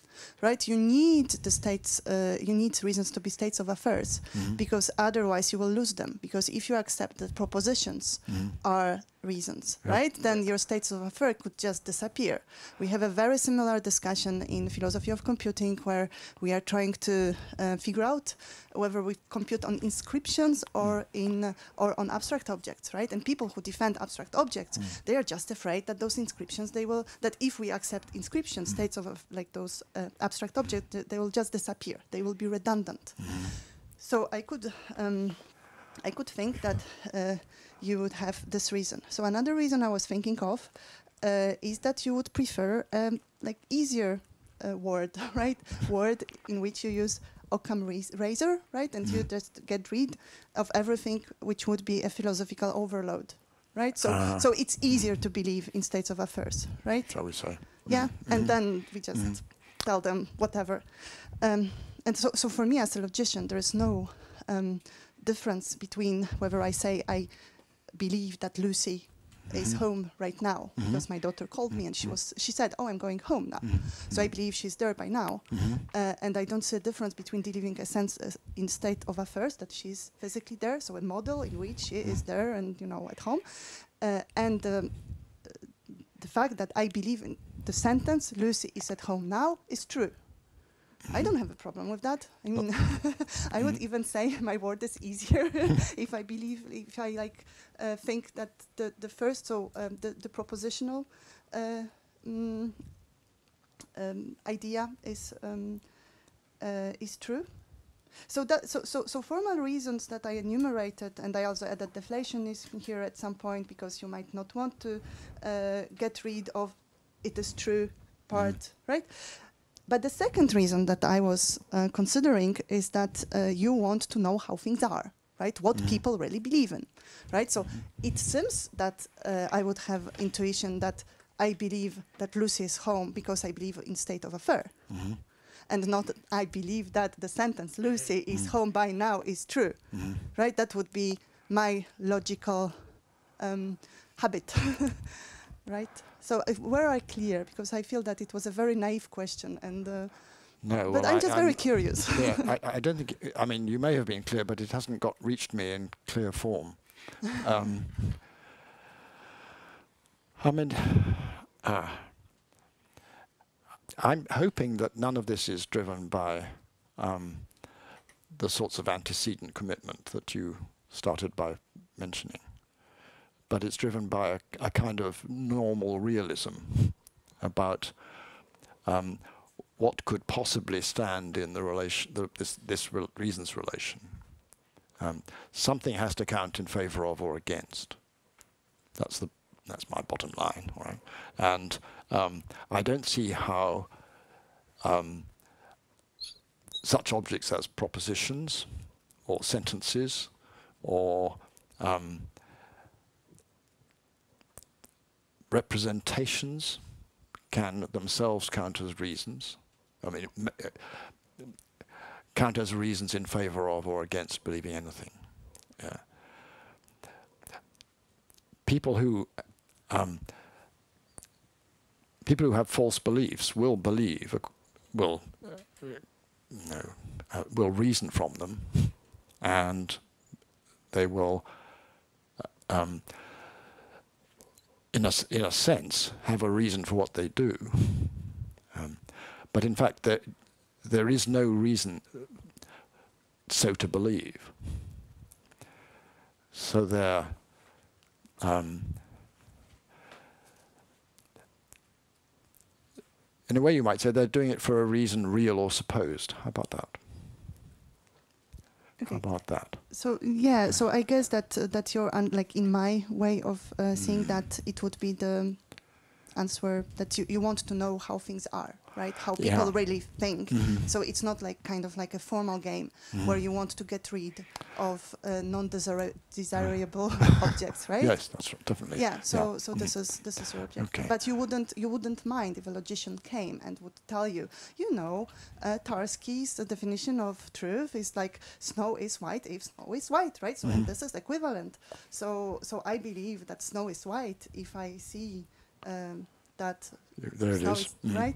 [SPEAKER 6] right? You need the states, you need reasons to be states of affairs, because otherwise you will lose them. Because if you accept that propositions are reasons, right? Then your states of affairs could just disappear. We have a very similar discussion in philosophy of computing, where we are trying to figure out whether we compute on inscriptions or on abstract objects, right? And people who defend abstract objects, they are just afraid that those inscriptions, that if we accept inscriptions, states of like those abstract objects, they will just disappear. They will be redundant. So I could think that you would have this reason. So another reason I was thinking of is that you would prefer like easier word, right? Word in which you use Occam razor, right? And you just get rid of everything which would be a philosophical overload, right? So it's easier to believe in states of affairs, right?
[SPEAKER 2] Shall we say?
[SPEAKER 6] Yeah, and then we just tell them whatever. And so for me as a logician, there is no difference between whether I say I believe that Lucy is home right now because my daughter called me and she said, oh, I'm going home now. So I believe she's there by now. And I don't see a difference between believing a sense in state of affairs that she's physically there, so a model in which she is there and, you know, at home. And the fact that I believe in the sentence, Lucy is at home now, is true. I don't have a problem with that. I mean, I would even say my word is easier if I think that the first, the propositional idea is true. So formal reasons that I enumerated, and I also added deflation is here at some point because you might not want to get rid of it is true part, right? But the second reason that I was considering is that you want to know how things are, right? What people really believe in, right? So it seems that I would have intuition that I believe that Lucy is home because I believe in state of affair. And not that I believe that the sentence Lucy is home by now is true, right? That would be my logical habit, right? So were I clear? Because I feel that it was a very naive question, and
[SPEAKER 2] no,
[SPEAKER 6] but I'm just very curious.
[SPEAKER 2] Yeah, I don't think. I mean, you may have been clear, but it hasn't reached me in clear form. I mean, I'm hoping that none of this is driven by the sorts of antecedent commitment that you started by mentioning. but it's driven by a kind of normal realism about what could possibly stand in the relation, this reasons relation. Something has to count in favor of or against. That's my bottom line, all right? And I don't see how such objects as propositions or sentences or representations can themselves count as reasons. I mean, count as reasons in favor of or against believing anything. People who have false beliefs will believe, will reason from them, and they will, in a sense, have a reason for what they do. But in fact, there is no reason so to believe. So they're in a way, you might say they're doing it for a reason, real or supposed. How about that? Okay. How about that?
[SPEAKER 6] So yeah, so I guess that you're like in my way of seeing that it would be the answer that you want to know how things are, right? How people really think. So it's not like kind of like a formal game where you want to get rid of non-desirable objects, right?
[SPEAKER 2] Yes, that's right, definitely.
[SPEAKER 6] Yeah. So this is your objective. Okay. But you wouldn't mind if a logician came and would tell you, Tarski's definition of truth is like snow is white if snow is white, right? So and this is equivalent. So I believe that snow is white if I see that
[SPEAKER 2] there it is,
[SPEAKER 6] right?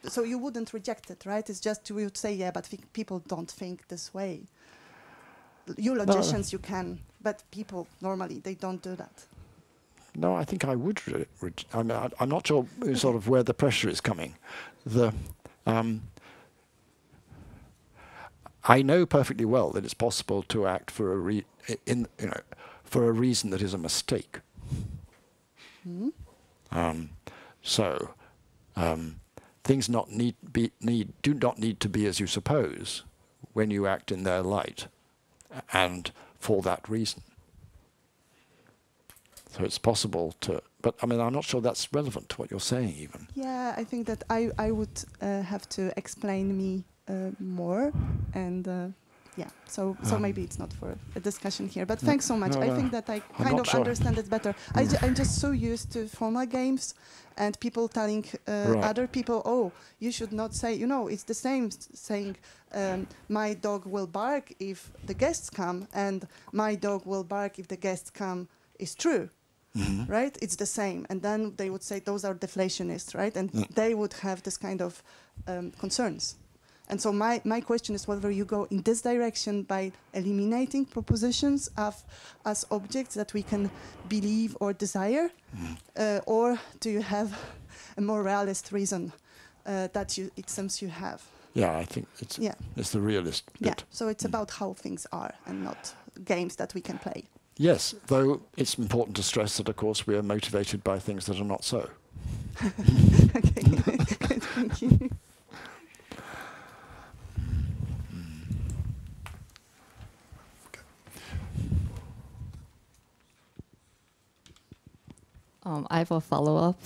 [SPEAKER 6] So you wouldn't reject it, right? It's just you would say, yeah, but people don't think this way. You logicians, you can, but people normally they don't do that.
[SPEAKER 2] No, I think I would. I mean, I'm not sure sort of where the pressure is coming. I know perfectly well that it's possible to act for for a reason that is a mistake. So things do not need to be as you suppose when you act in their light, and for that reason. So it's possible to, but I mean, I'm not sure that's relevant to what you're saying even.
[SPEAKER 6] Yeah, I think that I would have to explain me more, and yeah, so maybe it's not for a discussion here, but thanks so much. I think that I kind of understand it better. I'm just so used to formal games and people telling other people, oh, you should not say, it's the same saying, my dog will bark if the guests come, and my dog will bark if the guests come is true, right? It's the same. And then they would say those are deflationists, right? And they would have this kind of concerns. And so my question is whether you go in this direction by eliminating propositions as objects that we can believe or desire, or do you have a more realist reason that it seems you have?
[SPEAKER 2] Yeah, I think it's the realist bit.
[SPEAKER 6] Yeah, so it's about how things are and not games that we can play.
[SPEAKER 2] Yes, though it's important to stress that, of course, we are motivated by things that are not so.
[SPEAKER 6] Okay, good, thank you.
[SPEAKER 7] I have a follow-up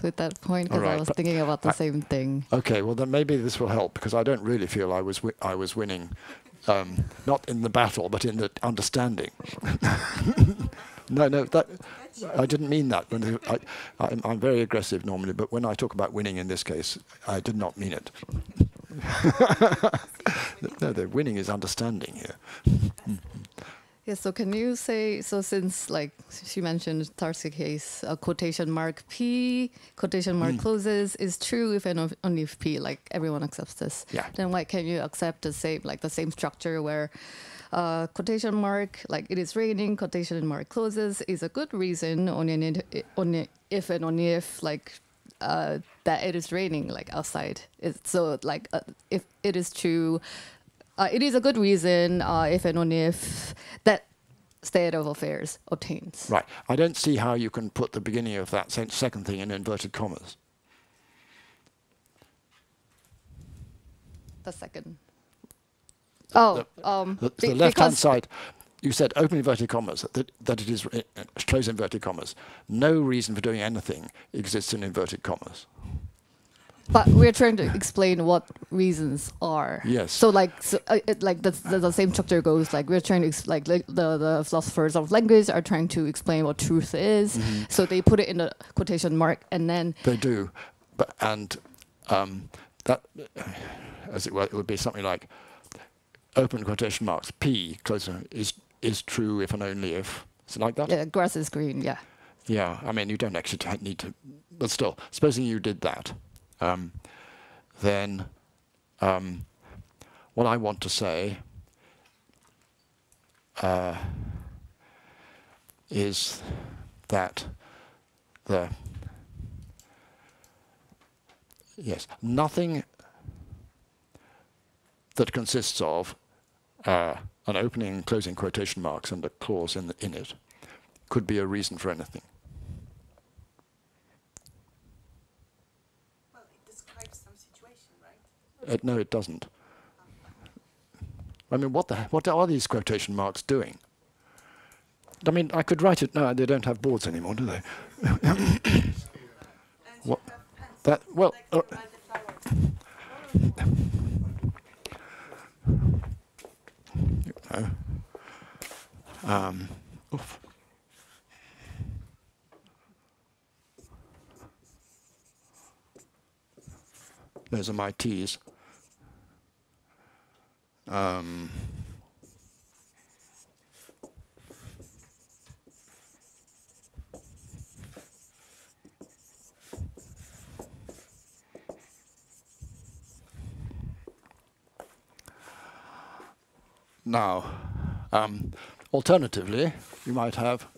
[SPEAKER 7] with that point because I was thinking about the same thing.
[SPEAKER 2] Okay, well then maybe this will help because I don't really feel I was winning, not in the battle but in the understanding. No, that I didn't mean that. I'm very aggressive normally, but when I talk about winning in this case, I did not mean it. No, the winning is understanding here.
[SPEAKER 7] Yeah, so can you say, so since like she mentioned Tarski case, quotation mark P, quotation mark closes is true if and only if P, like everyone accepts this. Yeah. Then why can you accept the same structure where quotation mark, like it is raining, quotation mark closes is a good reason only if and only if like that it is raining like outside. So like if it is true, it is a good reason if and only if that state of affairs obtains.
[SPEAKER 2] Right. I don't see how you can put the beginning of that second thing in inverted commas.
[SPEAKER 7] The second. Oh,
[SPEAKER 2] The left-hand side, you said open inverted commas, that it is close inverted commas. No reason for doing anything exists in inverted commas.
[SPEAKER 7] But we're trying to explain what reasons are.
[SPEAKER 2] Yes.
[SPEAKER 7] So like, the same chapter goes like we're trying to the philosophers of language are trying to explain what truth is.
[SPEAKER 2] Mm-hmm.
[SPEAKER 7] So they put it in a quotation mark and then
[SPEAKER 2] They do, but that, as it were, it would be something like open quotation marks P closer is true if and only if. Is it like that?
[SPEAKER 7] yeah, grass is green. Yeah.
[SPEAKER 2] Yeah. I mean, you don't actually need to, but still, supposing you did that. Then what I want to say is that nothing that consists of an opening and closing quotation marks and a clause in it could be a reason for anything. No, it doesn't. I mean, what are these quotation marks doing? I mean, I could write it. No, they don't have boards anymore, do they? What? That well. Oof. Those are my T's. Now, alternatively, you might have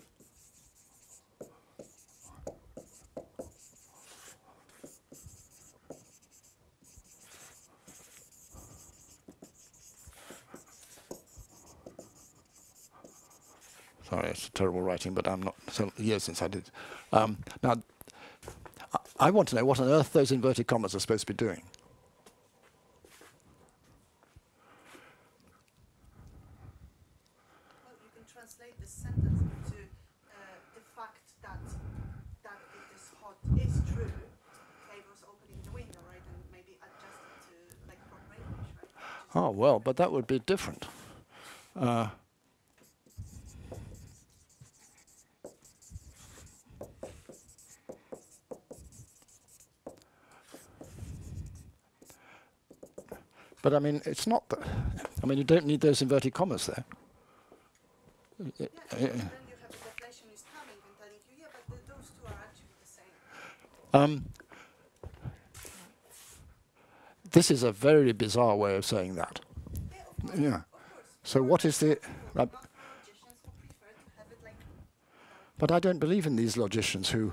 [SPEAKER 2] sorry, it's terrible writing, but I'm not so years since I did. Now, I want to know what on earth those inverted commas are supposed to be doing.
[SPEAKER 6] Well, you can translate this sentence into the fact that it is hot is true. Favors opening the window, right, and maybe adjust it to like proper English, right?
[SPEAKER 2] Oh well, but that would be different. But I mean, it's not that. I mean, you don't need those inverted commas there.
[SPEAKER 6] Yeah, and then you have the deflationist coming and telling you, yeah, but those two are actually the same.
[SPEAKER 2] This is a very bizarre way of saying that.
[SPEAKER 6] Yeah, of course,
[SPEAKER 2] Yeah.
[SPEAKER 6] of course.
[SPEAKER 2] So what is the?
[SPEAKER 6] Not logicians who prefer to have it like.
[SPEAKER 2] But I don't believe in these logicians who.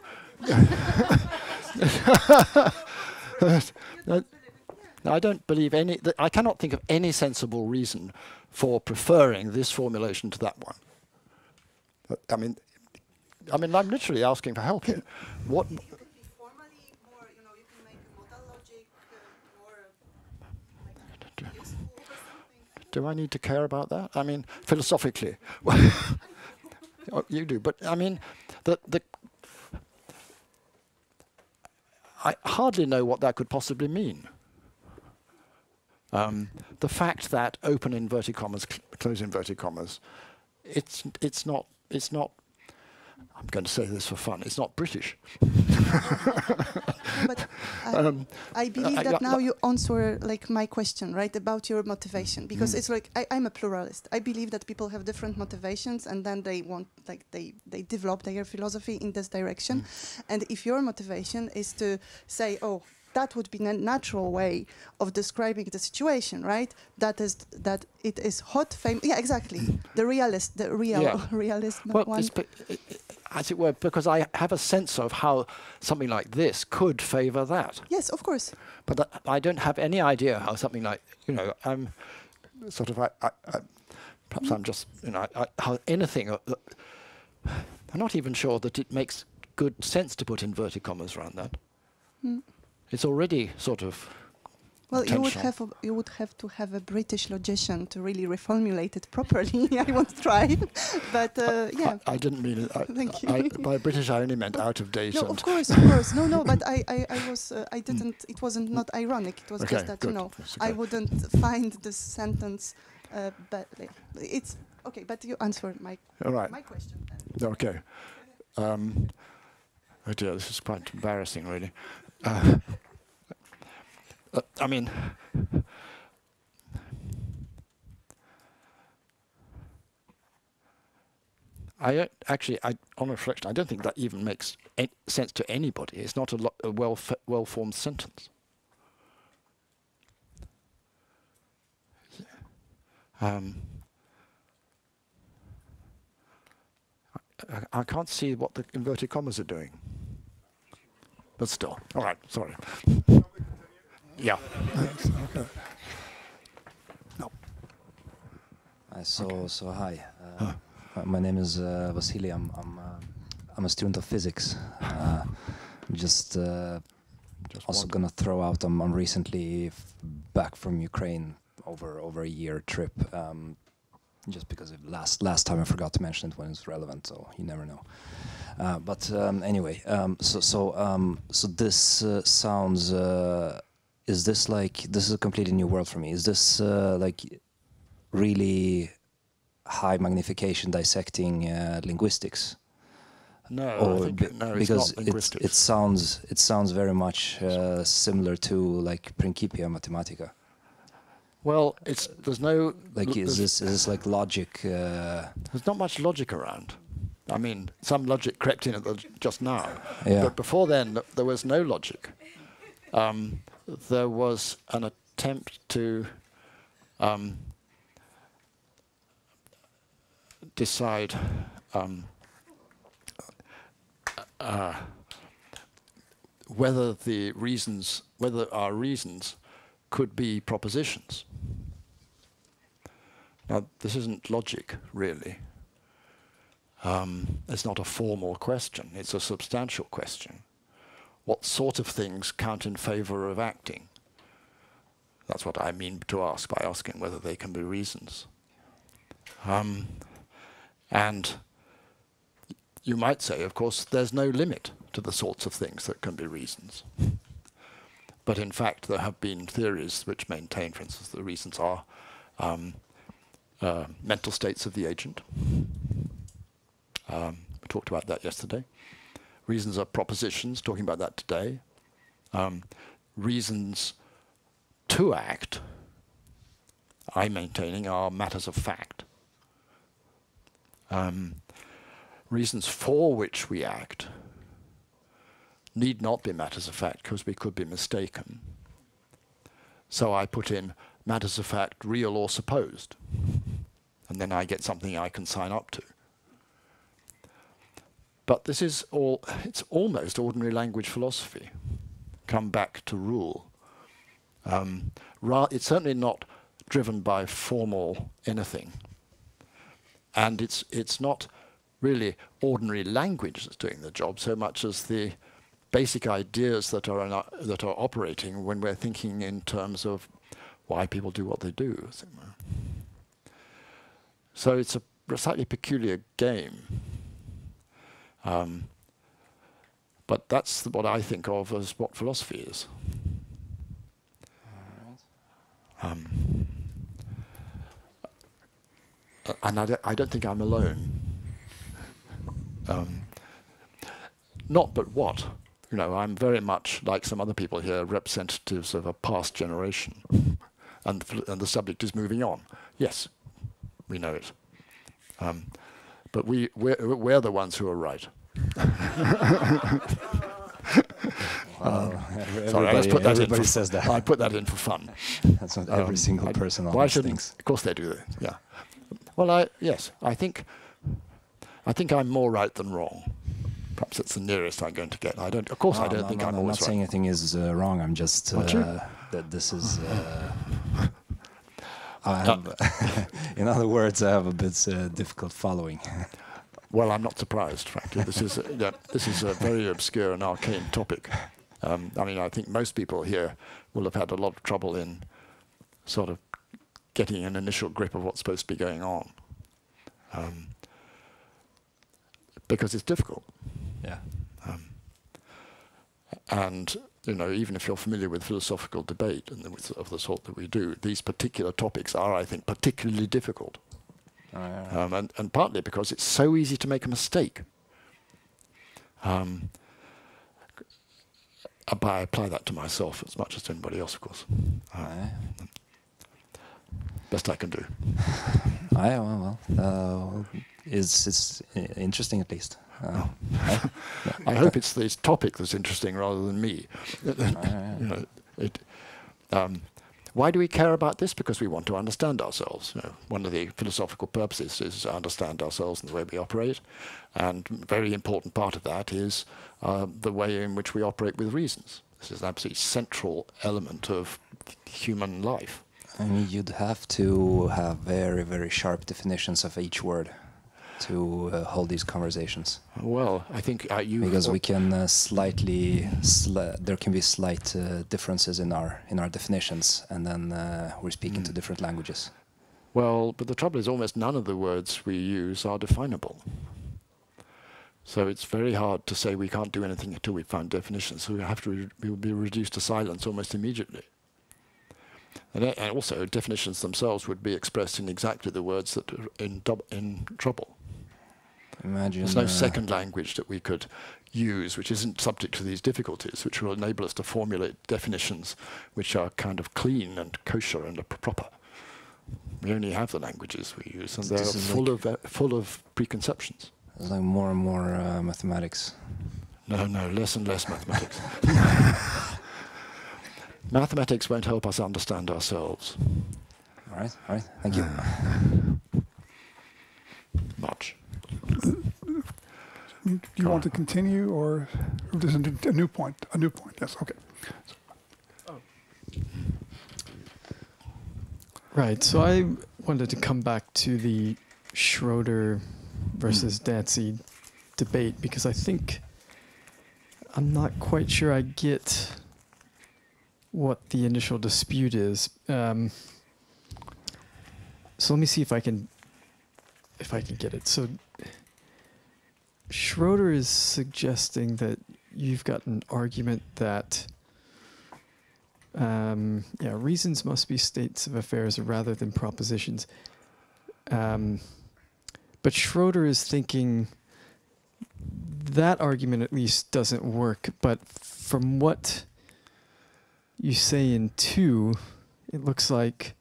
[SPEAKER 2] I don't believe any. I cannot think of any sensible reason for preferring this formulation to that one. But, I mean, I'm literally asking for help here. What?
[SPEAKER 6] It could be formally more, you know, you can make modal logic more like useful or something.
[SPEAKER 2] Do I need to care about that? I mean, philosophically, you do. But I mean, I hardly know what that could possibly mean. The fact that open inverted commas, close inverted commas, it's not. I'm going to say this for fun. It's not British.
[SPEAKER 6] But I believe that now you answer like my question, right, about your motivation, because it's like I'm a pluralist. I believe that people have different motivations, and then they want like they develop their philosophy in this direction. And if your motivation is to say, oh, that would be a natural way of describing the situation, right? That it is hot, famous. Yeah, exactly. The realist
[SPEAKER 2] Well,
[SPEAKER 6] one.
[SPEAKER 2] as it were, because I have a sense of how something like this could favour that.
[SPEAKER 6] Yes, of course.
[SPEAKER 2] But I don't have any idea how something like, sort of, perhaps I'm just, anything. I'm not even sure that it makes good sense to put inverted commas around that. It's already sort of.
[SPEAKER 6] Well, you would have to have a British logician to really reformulate it properly. I won't try, but yeah.
[SPEAKER 2] I didn't mean it.
[SPEAKER 6] Thank you.
[SPEAKER 2] By British, I only meant out of date.
[SPEAKER 6] No, of course. No. But I was. I didn't. It wasn't not ironic. It was
[SPEAKER 2] Okay,
[SPEAKER 6] just that
[SPEAKER 2] good.
[SPEAKER 6] I wouldn't find the sentence. But it's okay. But you answered my question.
[SPEAKER 2] Okay. Oh dear, this is quite embarrassing, really. I mean, on reflection, I don't think that even makes sense to anybody. It's not a well-formed sentence. I can't see what the inverted commas are doing. But still, all right, sorry. Yeah.
[SPEAKER 1] Okay. No.
[SPEAKER 8] So hi. My name is Vasily. I'm a student of physics. Just also gonna throw out. I'm recently back from Ukraine over a year trip. Just because last time I forgot to mention it when it's relevant, so you never know. But anyway, so this sounds. Is this this is a completely new world for me? Is this like really high magnification dissecting linguistics?
[SPEAKER 2] No,
[SPEAKER 8] or
[SPEAKER 2] I think no, it's
[SPEAKER 8] because
[SPEAKER 2] not linguistics.
[SPEAKER 8] It sounds very much similar to like Principia Mathematica.
[SPEAKER 2] Well, there's no
[SPEAKER 8] is this like logic?
[SPEAKER 2] There's not much logic around. I mean, some logic crept in just now,
[SPEAKER 8] Yeah.
[SPEAKER 2] but before then there was no logic. There was an attempt to decide whether our reasons could be propositions. Now, this isn't logic, really. It's not a formal question, it's a substantial question. What sort of things count in favor of acting? That's what I mean to ask by asking whether they can be reasons. And you might say, of course, there's no limit to the sorts of things that can be reasons. But in fact, there have been theories which maintain, for instance, the reasons are mental states of the agent. We talked about that yesterday. Reasons are propositions, talking about that today. Reasons to act, I'm maintaining, are matters of fact. Reasons for which we act need not be matters of fact because we could be mistaken. So I put in matters of fact, real or supposed. And then I get something I can sign up to. But this is it's almost ordinary language philosophy. Come back to rule. It's certainly not driven by formal anything. And it's not really ordinary language that's doing the job so much as the basic ideas that are operating when we're thinking in terms of why people do what they do. So it's a slightly peculiar game. But that's what I think of as what philosophy is. And I don't think I'm alone. Not but what. You know, I'm very much, like some other people here, representatives of a past generation. And the subject is moving on. Yes, we know it. But we're the ones who are right. Sorry, I just put that in.
[SPEAKER 8] Says that.
[SPEAKER 2] I put that in for fun.
[SPEAKER 8] That's not every single person on these things.
[SPEAKER 2] Of course they do that. Yeah. Well, yes, I think I'm more right than wrong. Perhaps it's the nearest I'm going to get. I don't think I'm always right.
[SPEAKER 8] I'm not saying anything is wrong. I'm just that this is. I have, in other words, I have a bit difficult following.
[SPEAKER 2] Well, I'm not surprised, frankly. This is a very obscure and arcane topic. I mean, I think most people here will have had a lot of trouble in sort of getting an initial grip of what's supposed to be going on, because it's difficult.
[SPEAKER 8] Yeah.
[SPEAKER 2] And you know, even if you're familiar with philosophical debate and of the sort that we do, these particular topics are, I think, particularly difficult. And partly because it's so easy to make a mistake. But I apply that to myself as much as to anybody else, of course. Best I can do.
[SPEAKER 8] It's interesting at least.
[SPEAKER 2] I hope it's this topic that's interesting rather than me. You know, why do we care about this? Because we want to understand ourselves. You know, one of the philosophical purposes is to understand ourselves and the way we operate, and a very important part of that is the way in which we operate with reasons. This is an absolutely central element of human life.
[SPEAKER 8] I mean, you'd have to have very, very sharp definitions of each word to hold these conversations.
[SPEAKER 2] Well, I think
[SPEAKER 8] because we can there can be slight differences in our definitions, and then we're speaking to different languages.
[SPEAKER 2] Well, but the trouble is almost none of the words we use are definable. So it's very hard to say we can't do anything until we find definitions. So we will be reduced to silence almost immediately. And also definitions themselves would be expressed in exactly the words that are in trouble.
[SPEAKER 8] Imagine
[SPEAKER 2] there's no second language that we could use which isn't subject to these difficulties, which will enable us to formulate definitions which are kind of clean and kosher and proper. We only have the languages we use, and they're full of preconceptions.
[SPEAKER 8] It's like more and more mathematics.
[SPEAKER 2] No, less and less mathematics. Mathematics won't help us understand ourselves.
[SPEAKER 8] All right, thank you.
[SPEAKER 2] Much.
[SPEAKER 1] Do you want to continue, or there's a new point? A new point, yes, okay.
[SPEAKER 9] Right, so I wanted to come back to the Schroeder versus Dancy debate, because I think I'm not quite sure I get what the initial dispute is. So let me see if I can get it. So Schroeder is suggesting that you've got an argument that reasons must be states of affairs rather than propositions. But Schroeder is thinking that argument at least doesn't work. But from what you say in 2, it looks like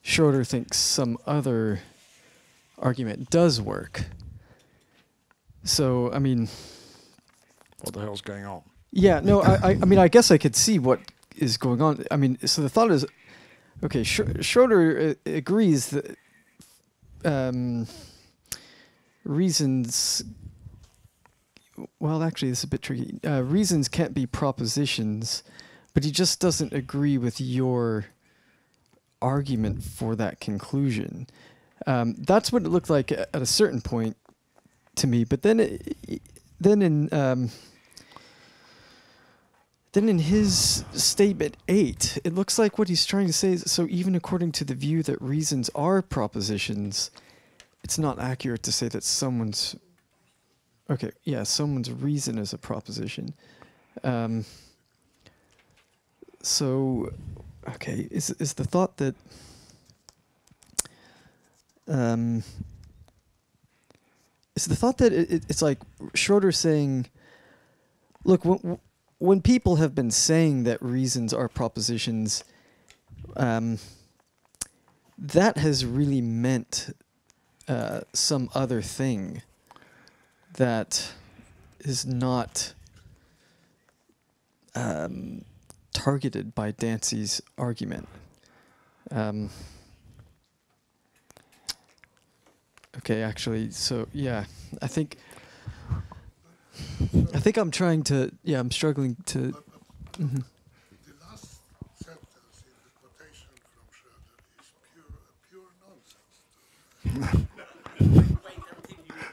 [SPEAKER 9] Schroeder thinks some other argument does work. So, I mean...
[SPEAKER 2] What the hell's going on?
[SPEAKER 9] Yeah, no, I mean, I guess I could see what is going on. I mean, so the thought is, okay, Schroeder agrees that reasons... Well, actually, this is a bit tricky. Reasons can't be propositions, but he just doesn't agree with your argument for that conclusion. That's what it looked like at a certain point to me. But then in his statement 8, it looks like what he's trying to say is, so even according to the view that reasons are propositions, it's not accurate to say that someone's reason is a proposition. So, okay, is the thought that it's like Schroeder saying, look, when people have been saying that reasons are propositions, that has really meant some other thing that is not targeted by Dancy's argument. Okay, actually, so yeah, I think I'm trying to, I'm struggling to.
[SPEAKER 3] The last sentence in the quotation from Schroeder is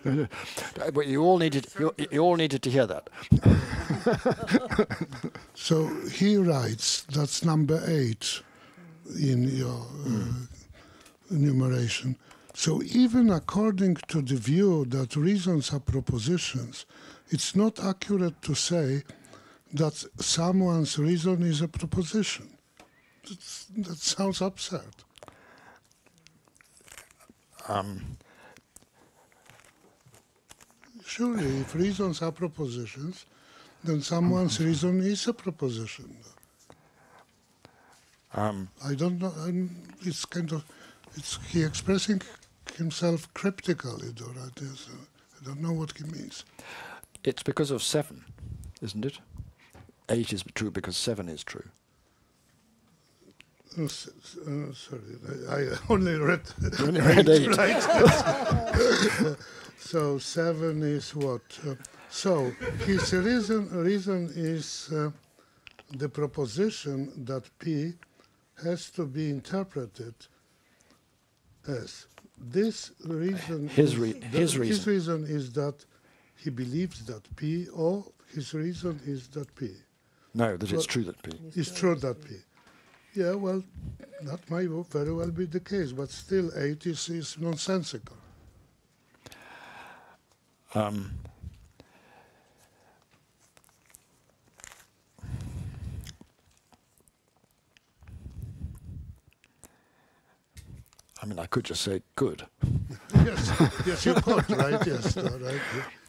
[SPEAKER 2] But you all needed to hear that.
[SPEAKER 3] So he writes, that's number 8 in your enumeration. So even according to the view that reasons are propositions, it's not accurate to say that someone's reason is a proposition. That sounds absurd. Surely, if reasons are propositions, then someone's reason is a proposition. I don't know. It's kind of, he expressing himself cryptically, right? I don't know what he means.
[SPEAKER 2] It's because of 7, isn't it? 8 is true because 7 is true.
[SPEAKER 3] Sorry, I only read,
[SPEAKER 2] only read 8.
[SPEAKER 3] Right? So 7 is what? So his reason is the proposition that P has to be interpreted as this reason.
[SPEAKER 2] His reason
[SPEAKER 3] is that he believes that P, or his reason is that P.
[SPEAKER 2] No, that it's true that P.
[SPEAKER 3] It's true that P. Yeah, well, that might very well be the case, but still 8 is nonsensical.
[SPEAKER 2] I mean, I could just say good.
[SPEAKER 3] Yes, you could, right? Yes, right.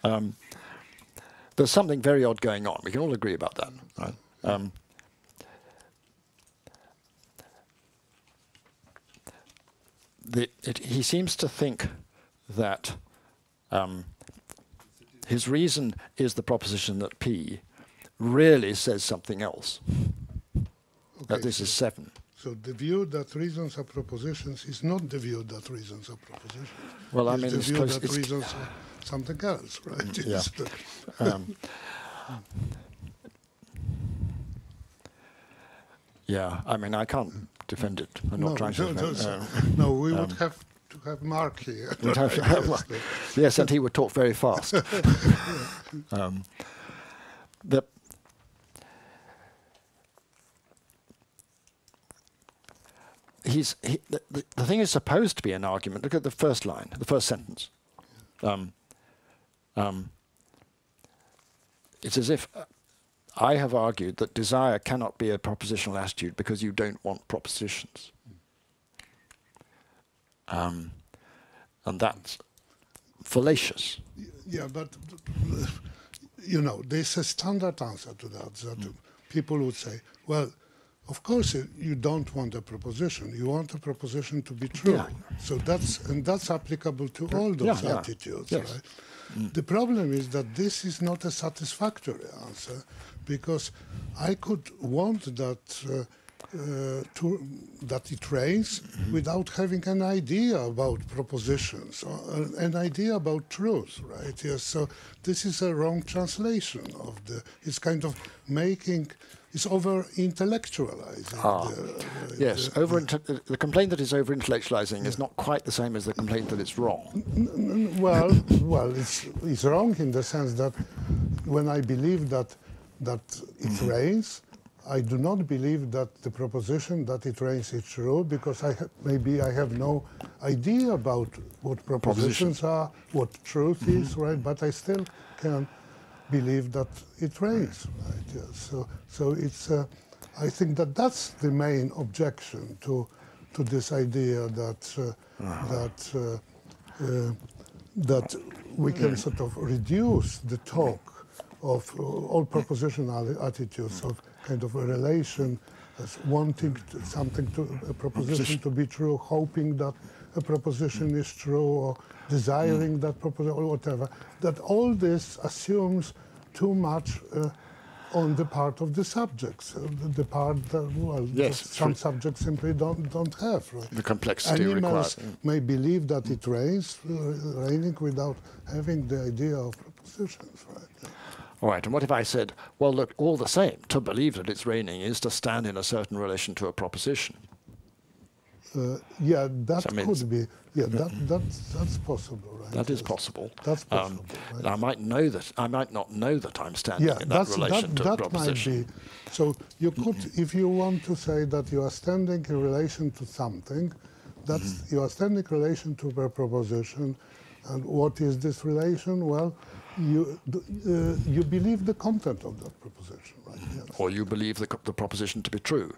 [SPEAKER 3] Yeah.
[SPEAKER 2] There's something very odd going on. We can all agree about that, right? He seems to think that his reason is the proposition that P really says something else. Okay, that this is 7.
[SPEAKER 3] So the view that reasons are propositions is not the view that reasons are propositions.
[SPEAKER 2] Well, I mean,
[SPEAKER 3] the view that reasons are something else, right?
[SPEAKER 2] Yeah. Yeah, I mean, I can't defend it. I'm not trying to defend it.
[SPEAKER 3] No, we would have to have Mark here.
[SPEAKER 2] We'd have to have Mark. Yes, and he would talk very fast. The thing is supposed to be an argument. Look at the first line, the first sentence. It's as if I have argued that desire cannot be a propositional attitude because you don't want propositions. And that's fallacious.
[SPEAKER 3] Yeah, but you know, there's a standard answer to that. People would say, well, of course you don't want a proposition. You want a proposition to be true. Yeah. So that's applicable to all those attitudes, yes. Right? The problem is that this is not a satisfactory answer, because I could want that that it rains without having an idea about propositions or an idea about truth, right? Yes. So this is a wrong translation of the. It's kind of making. It's over-intellectualizing.
[SPEAKER 2] Yes, the complaint that it's over-intellectualizing is not quite the same as the complaint that it's wrong.
[SPEAKER 3] Well, it's wrong in the sense that when I believe that it rains, I do not believe that the proposition that it rains is true, because maybe I have no idea about what propositions are, what truth is, right? But I still can believe that it rains, right? Yes. So it's. I think that's the main objection to this idea that that we can sort of reduce the talk of all propositional attitudes of kind of a relation as wanting a proposition to be true, hoping that a proposition is true, or desiring that proposition, or whatever. That all this assumes too much on the part of the subjects, the part that some subjects simply don't have. Right?
[SPEAKER 2] The complexity
[SPEAKER 3] Animals
[SPEAKER 2] required.
[SPEAKER 3] may believe that it rains, raining without having the idea of propositions. Right?
[SPEAKER 2] All right, and what if I said, well, look, all the same, to believe that it's raining is to stand in a certain relation to a proposition?
[SPEAKER 3] Yeah, that
[SPEAKER 2] So, I mean,
[SPEAKER 3] could be. Yeah, that's possible, right?
[SPEAKER 2] that is possible.
[SPEAKER 3] That's possible.
[SPEAKER 2] And
[SPEAKER 3] Right?
[SPEAKER 2] I might not know that I'm standing
[SPEAKER 3] Yeah,
[SPEAKER 2] in that relation to a
[SPEAKER 3] that
[SPEAKER 2] proposition.
[SPEAKER 3] might be. So you could, if you want to say that you are standing in relation to something, that's you are standing in relation to a proposition, and what is this relation? Well, you believe the content of that proposition, right? Yes.
[SPEAKER 2] Or you believe the proposition to be true.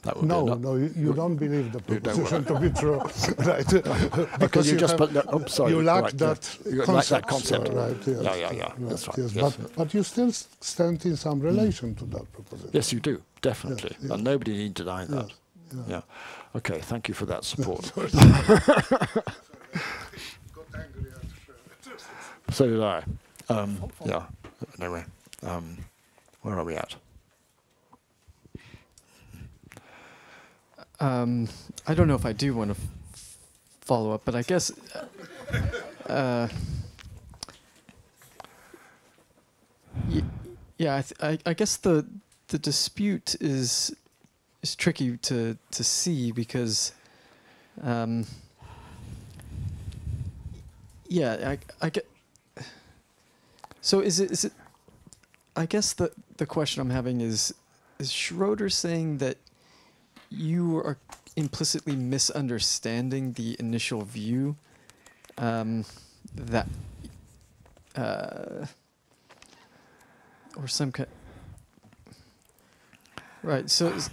[SPEAKER 2] That would
[SPEAKER 3] No,
[SPEAKER 2] be
[SPEAKER 3] no, you don't believe the
[SPEAKER 2] you don't
[SPEAKER 3] proposition to be true, right?
[SPEAKER 2] because you just
[SPEAKER 3] have,
[SPEAKER 2] sorry,
[SPEAKER 3] you lack
[SPEAKER 2] right,
[SPEAKER 3] that
[SPEAKER 2] you
[SPEAKER 3] concept,
[SPEAKER 2] lack that concept.
[SPEAKER 3] right? Yes,
[SPEAKER 2] Yeah.
[SPEAKER 3] right,
[SPEAKER 2] That's right.
[SPEAKER 3] yes.
[SPEAKER 2] Yes.
[SPEAKER 3] But you still stand in some relation to that proposition.
[SPEAKER 2] Yes, you do, definitely.
[SPEAKER 3] Yes.
[SPEAKER 2] And nobody need to deny that.
[SPEAKER 3] Yes.
[SPEAKER 2] Yeah. Okay, thank you for that support. So did I. Yeah, anyway. Where are we at?
[SPEAKER 9] I don't know if I do want to follow up, but I guess yeah, I guess the dispute is tricky to see because yeah, I get. So is it? I guess the question I'm having is Schroeder saying that you are implicitly misunderstanding the initial view that or some kind, right? So it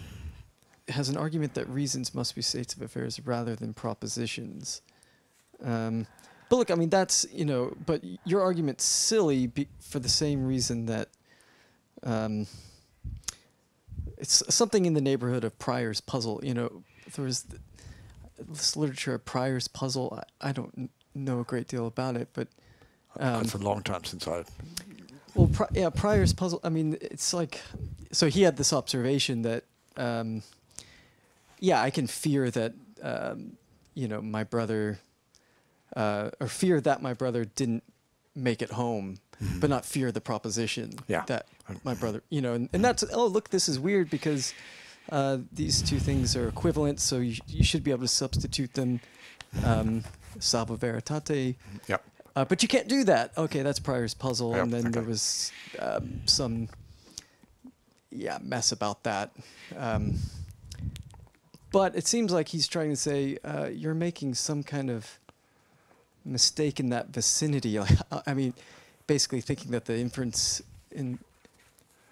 [SPEAKER 9] has an argument that reasons must be states of affairs rather than propositions. But look, I mean, that's, but your argument's silly for the same reason that it's something in the neighborhood of Pryor's puzzle. There was this literature of Pryor's puzzle. I don't know a great deal about it, but
[SPEAKER 2] It's a long time since I...
[SPEAKER 9] Well, Pryor's puzzle, I mean, it's like, so he had this observation that, I can fear that, my brother, or fear that my brother didn't make it home, but not fear the proposition that my brother, and that's, oh, look, this is weird because these two things are equivalent, so you should be able to substitute them, salvo veritate.
[SPEAKER 2] Yep.
[SPEAKER 9] But you can't do that. Okay, that's Pryor's puzzle,
[SPEAKER 2] Yep,
[SPEAKER 9] and then
[SPEAKER 2] okay.
[SPEAKER 9] there was some mess about that. But it seems like he's trying to say you're making some kind of mistake in that vicinity. I mean, basically thinking that the inference in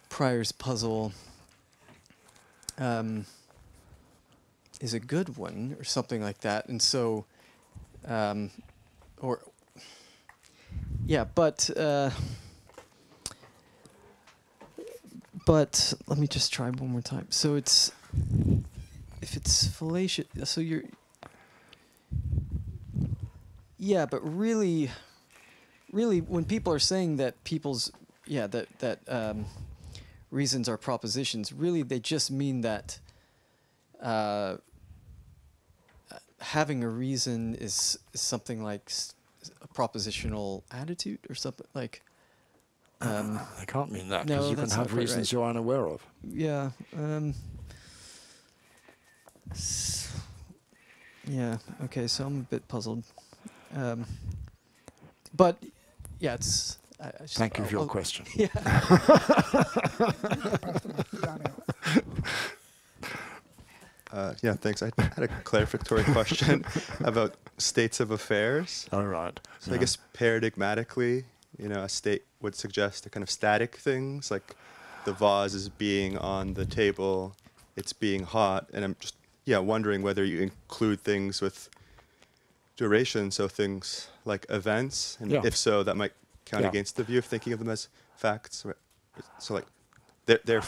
[SPEAKER 9] Pryor's puzzle is a good one, or something like that. And so, but let me just try one more time. So if it's fallacious, so you're, but really, when people are saying that reasons are propositions, really they just mean that having a reason is something like a propositional attitude or something like.
[SPEAKER 2] I can't mean that,
[SPEAKER 9] No,
[SPEAKER 2] because you can
[SPEAKER 9] that's not
[SPEAKER 2] have
[SPEAKER 9] quite
[SPEAKER 2] reasons
[SPEAKER 9] right.
[SPEAKER 2] you're unaware of.
[SPEAKER 9] Yeah. Okay. So I'm a bit puzzled. But yeah, it's. I just,
[SPEAKER 2] Thank you for your question.
[SPEAKER 9] Yeah.
[SPEAKER 10] Thanks. I had a clarificatory question about states of affairs.
[SPEAKER 2] All right.
[SPEAKER 10] So I guess paradigmatically, a state would suggest a kind of static things, like the vase is being on the table, it's being hot, and I'm just wondering whether you include things with duration, so things like events, and if so, that might count against the view of thinking of them as facts. So like they're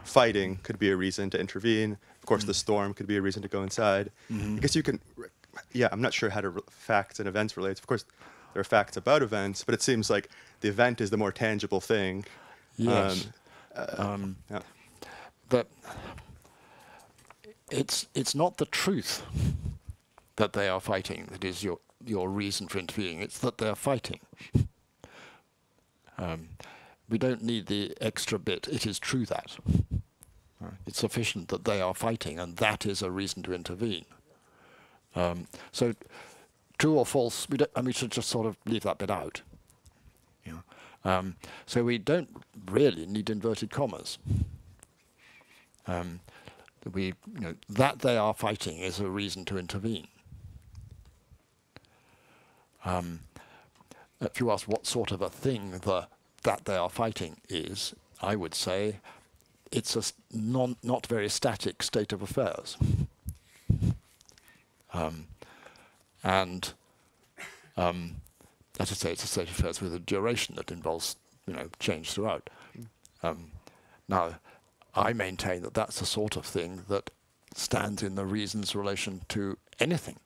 [SPEAKER 10] fighting could be a reason to intervene. Of course, the storm could be a reason to go inside. I guess you can, I'm not sure how to facts and events relate. Of course, there are facts about events, but it seems like the event is the more tangible thing.
[SPEAKER 2] Yes. But it's not the truth that they are fighting that is your reason for intervening. It's that they're fighting. We don't need the extra bit. It is true that. It's sufficient that they are fighting, and that is a reason to intervene. So true or false, we don't, and we should just sort of leave that bit out. You know? So we don't really need inverted commas. That they are fighting is a reason to intervene. If you ask what sort of a thing that they are fighting is, I would say it's a not very static state of affairs. As I say, it's a state of affairs with a duration that involves, change throughout. Now, I maintain that that's the sort of thing that stands in the reason's relation to anything.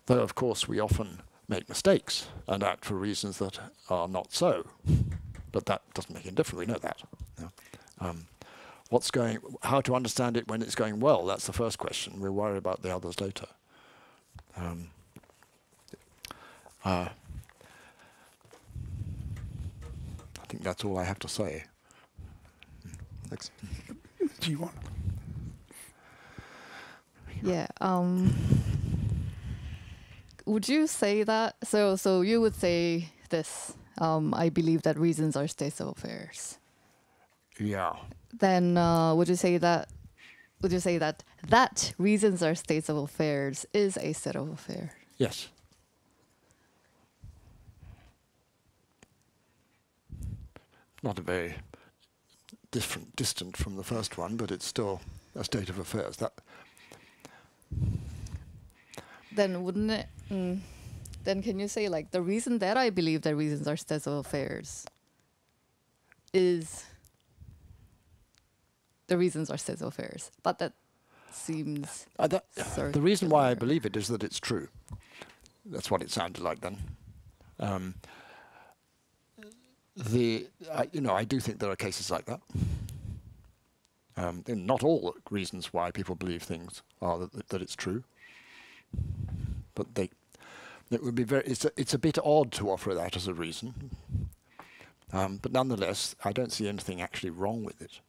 [SPEAKER 2] Though, of course, we often make mistakes and act for reasons that are not so. But that doesn't make any difference, we know that. How to understand it when it's going well, that's the first question. We worry about the others later. I think that's all I have to say.
[SPEAKER 10] Thanks.
[SPEAKER 1] Do you want?
[SPEAKER 7] Yeah. Would you say that? So you would say this. I believe that reasons are states of affairs.
[SPEAKER 2] Yeah.
[SPEAKER 7] Then would you say that reasons are states of affairs is a state of affairs?
[SPEAKER 2] Yes. Not a very distant from the first one, but it's still a state of affairs.
[SPEAKER 7] Then wouldn't it? Then can you say like the reason that I believe that reasons are states of affairs is the reasons are states of affairs, but that seems
[SPEAKER 2] the reason why I believe it is that it's true. That's what it sounded like then. I do think there are cases like that. Not all reasons why people believe things are that it's true, but it would be it's a bit odd to offer that as a reason. But nonetheless, I don't see anything actually wrong with it.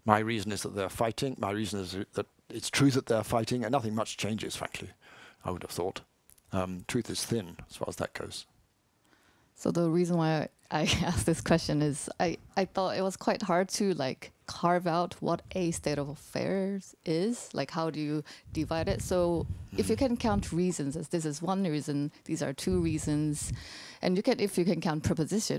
[SPEAKER 2] My reason is that they're fighting. My reason is that it's true that they're fighting, and nothing much changes, frankly, I would have thought. Truth is thin, as far as that goes.
[SPEAKER 7] So the reason why I asked this question is I thought it was quite hard to carve out what a state of affairs is. Like, how do you divide it? So if you can count reasons as this is one reason, these are two reasons, and if you can count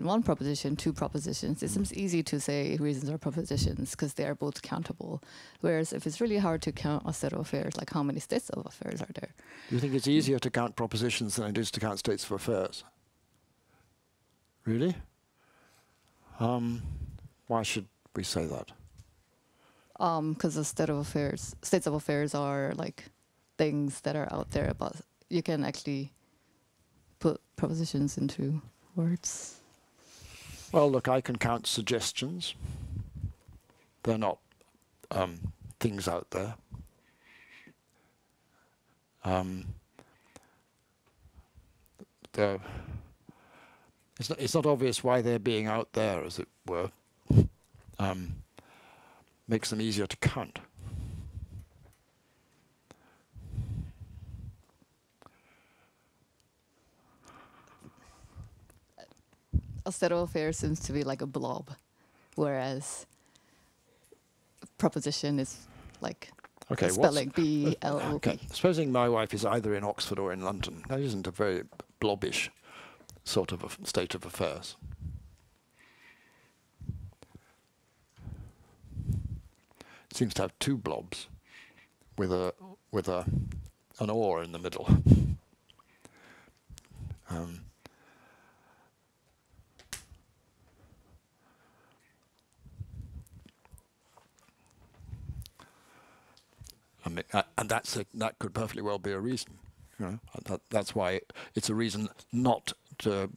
[SPEAKER 7] one proposition, two propositions, it seems easy to say reasons are propositions because they are both countable. Whereas if it's really hard to count a state of affairs, like how many states of affairs are there?
[SPEAKER 2] Do you think it's easier to count propositions than it is to count states of affairs? Really? Why should we say that?
[SPEAKER 7] Because the states of affairs are like things that are out there, but you can actually put propositions into words.
[SPEAKER 2] Well, look, I can count suggestions. They're not things out there. It's not obvious why they're being out there, as it were. Makes them easier to count.
[SPEAKER 7] A state of affairs seems to be like a blob, whereas proposition is like spelling B-L-O-B.
[SPEAKER 2] Okay, supposing my wife is either in Oxford or in London. That isn't a very blobbish sort of a state of affairs. It seems to have two blobs with an oar in the middle. And that could perfectly well be a reason. That's why it's a reason not to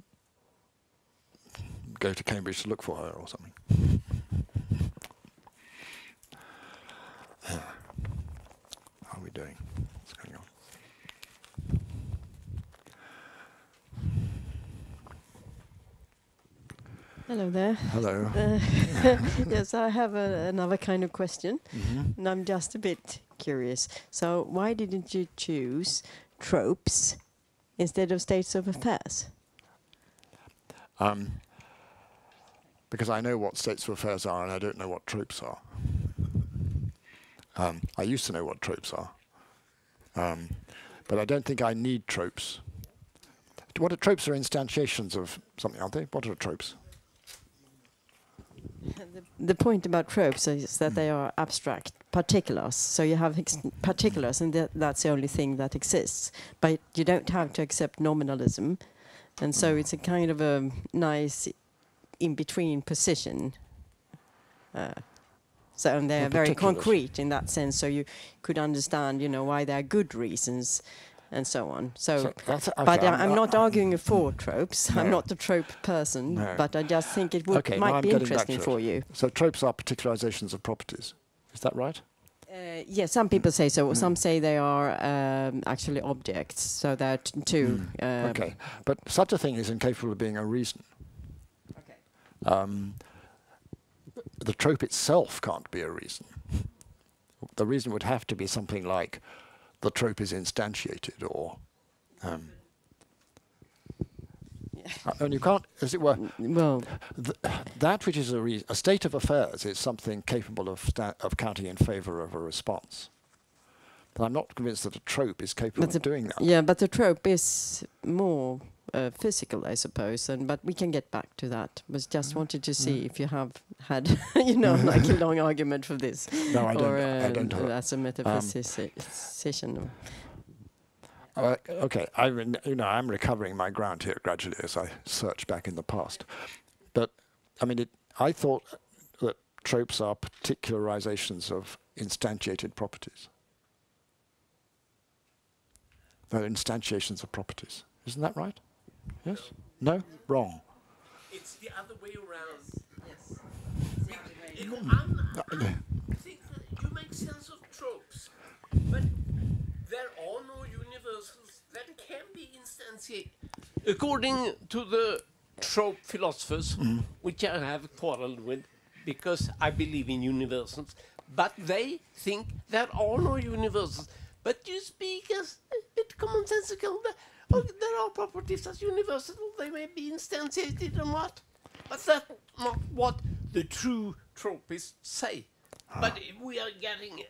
[SPEAKER 2] go to Cambridge to look for her or something. How are we doing? What's going on?
[SPEAKER 11] Hello there.
[SPEAKER 2] Hello.
[SPEAKER 11] Yes, I have another kind of question, and I'm just a bit curious. So, why didn't you choose tropes instead of states of affairs?
[SPEAKER 2] Because I know what states of affairs are, and I don't know what tropes are. I used to know what tropes are, but I don't think I need tropes. What are tropes? Are instantiations of something, aren't they? What are tropes?
[SPEAKER 11] The point about tropes is that they are abstract particulars. So you have particulars, and that's the only thing that exists. But you don't have to accept nominalism, and so it's a kind of a nice in-between position. And they are very concrete in that sense. So you could understand, why there are good reasons, and so on. But I'm not arguing for tropes. No. I'm not the trope person, no. But I just think it might be interesting for you.
[SPEAKER 2] So tropes are particularizations of properties. Is that right?
[SPEAKER 11] Yes, some people say so. Some say they are actually objects. So that too.
[SPEAKER 2] Okay, but such a thing is incapable of being a reason. Okay. The trope itself can't be a reason. The reason would have to be something like the trope is instantiated, or and you can't, as it were.
[SPEAKER 11] Well,
[SPEAKER 2] that which is a state of affairs is something capable of counting in favour of a response. But I'm not convinced that a trope is capable of doing that.
[SPEAKER 11] Yeah, but the trope is more physical, I suppose, but we can get back to that. But just wanted to see if you have had, like a long argument for this.
[SPEAKER 2] No, I don't.
[SPEAKER 11] Or
[SPEAKER 2] I don't
[SPEAKER 11] as a metaphysician.
[SPEAKER 2] Okay, I'm recovering my ground here gradually as I search back in the past. But I mean, I thought that tropes are particularizations of instantiated properties. They're instantiations of properties. Isn't that right? Yes? No? Wrong.
[SPEAKER 5] It's the other way around. Yes. I think that you make sense of tropes, but there are no universals that can be instantiated. According to the trope philosophers, which I have quarreled with because I believe in universals, but they think there are no universals. But you speak as a bit commonsensical. There are properties as universal. They may be instantiated or not. But that's not what the true tropists say. But if we are getting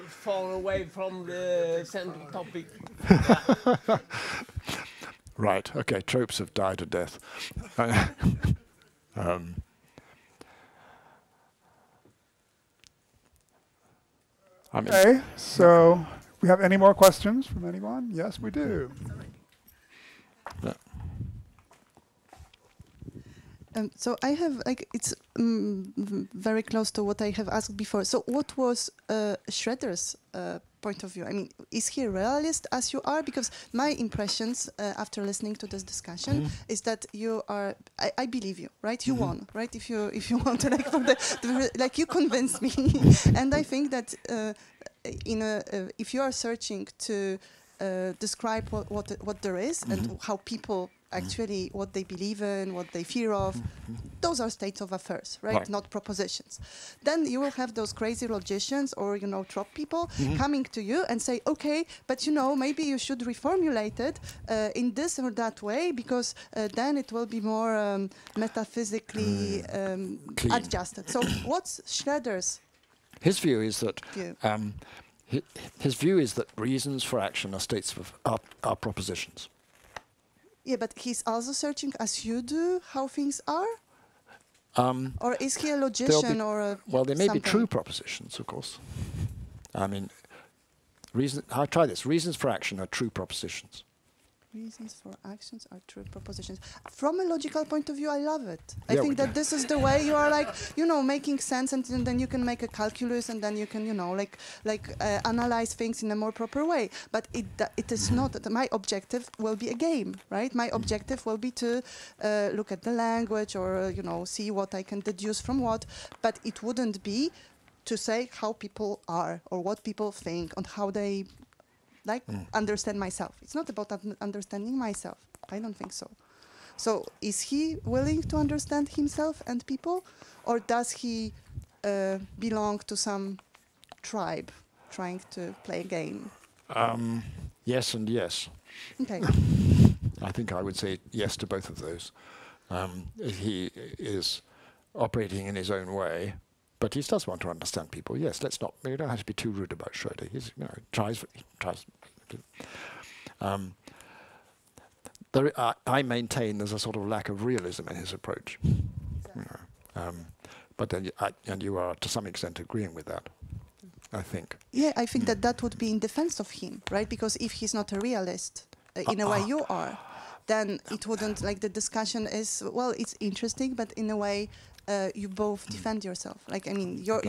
[SPEAKER 5] far away from the central topic.
[SPEAKER 2] Right. Okay. Tropes have died a death.
[SPEAKER 1] Okay, so we have any more questions from anyone? Yes, we do.
[SPEAKER 2] Yeah.
[SPEAKER 6] So I have, it's very close to what I have asked before. So what was Schroeder's point of view? I mean, is he a realist as you are? Because my impressions after listening to this discussion is that you are, I believe you, right? You won, right? If you want to, like you convinced me. And I think that if you are searching to describe what there is and how people actually what they believe in, what they fear of, those are states of affairs, right? Not propositions. Then you will have those crazy logicians or, trope people coming to you and say, okay, but maybe you should reformulate it in this or that way because then it will be more metaphysically adjusted. So what's Schroeder's?
[SPEAKER 2] His view is that his view is that reasons for action are states of are propositions.
[SPEAKER 6] Yeah, but he's also searching, as you do, how things are? Or is he a logician or a
[SPEAKER 2] well, there may be true propositions, of course. I mean, I'll try this. Reasons for action are true propositions.
[SPEAKER 6] Reasons for actions are true propositions. From a logical point of view, I love it. I think that this is the way you are making sense, and then you can make a calculus, and then you can, analyze things in a more proper way. But it is not, my objective will be a game, right? My objective will be to look at the language or, see what I can deduce from what, but it wouldn't be to say how people are or what people think and how they understand myself. It's not about understanding myself. I don't think so. So is he willing to understand himself and people, or does he belong to some tribe trying to play a game?
[SPEAKER 2] Yes and yes.
[SPEAKER 6] Okay.
[SPEAKER 2] I think I would say yes to both of those. He is operating in his own way, but he does want to understand people. Yes, let's not. We don't have to be too rude about Schroeder. He's, tries. I maintain there's a sort of lack of realism in his approach. But then, and you are to some extent agreeing with that, I think.
[SPEAKER 6] Yeah, I think that would be in defense of him, right? Because if he's not a realist, in a way you are, then it wouldn't, like the discussion is, well, it's interesting, but in a way you both defend yourself. Like, I mean, your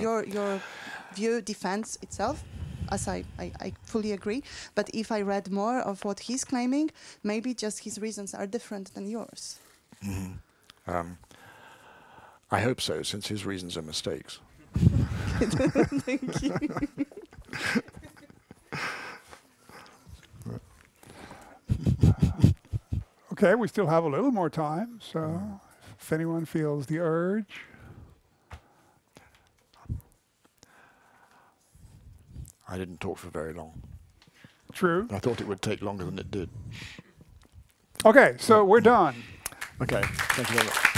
[SPEAKER 6] view defends itself, as I fully agree. But if I read more of what he's claiming, maybe just his reasons are different than yours.
[SPEAKER 2] Mm-hmm. I hope so, since his reasons are mistakes.
[SPEAKER 6] Thank you.
[SPEAKER 1] Okay, we still have a little more time, so if anyone feels the urge.
[SPEAKER 2] I didn't talk for very long.
[SPEAKER 1] True.
[SPEAKER 2] I thought it would take longer than it did.
[SPEAKER 1] Okay, so we're done.
[SPEAKER 2] Okay, thank you very much.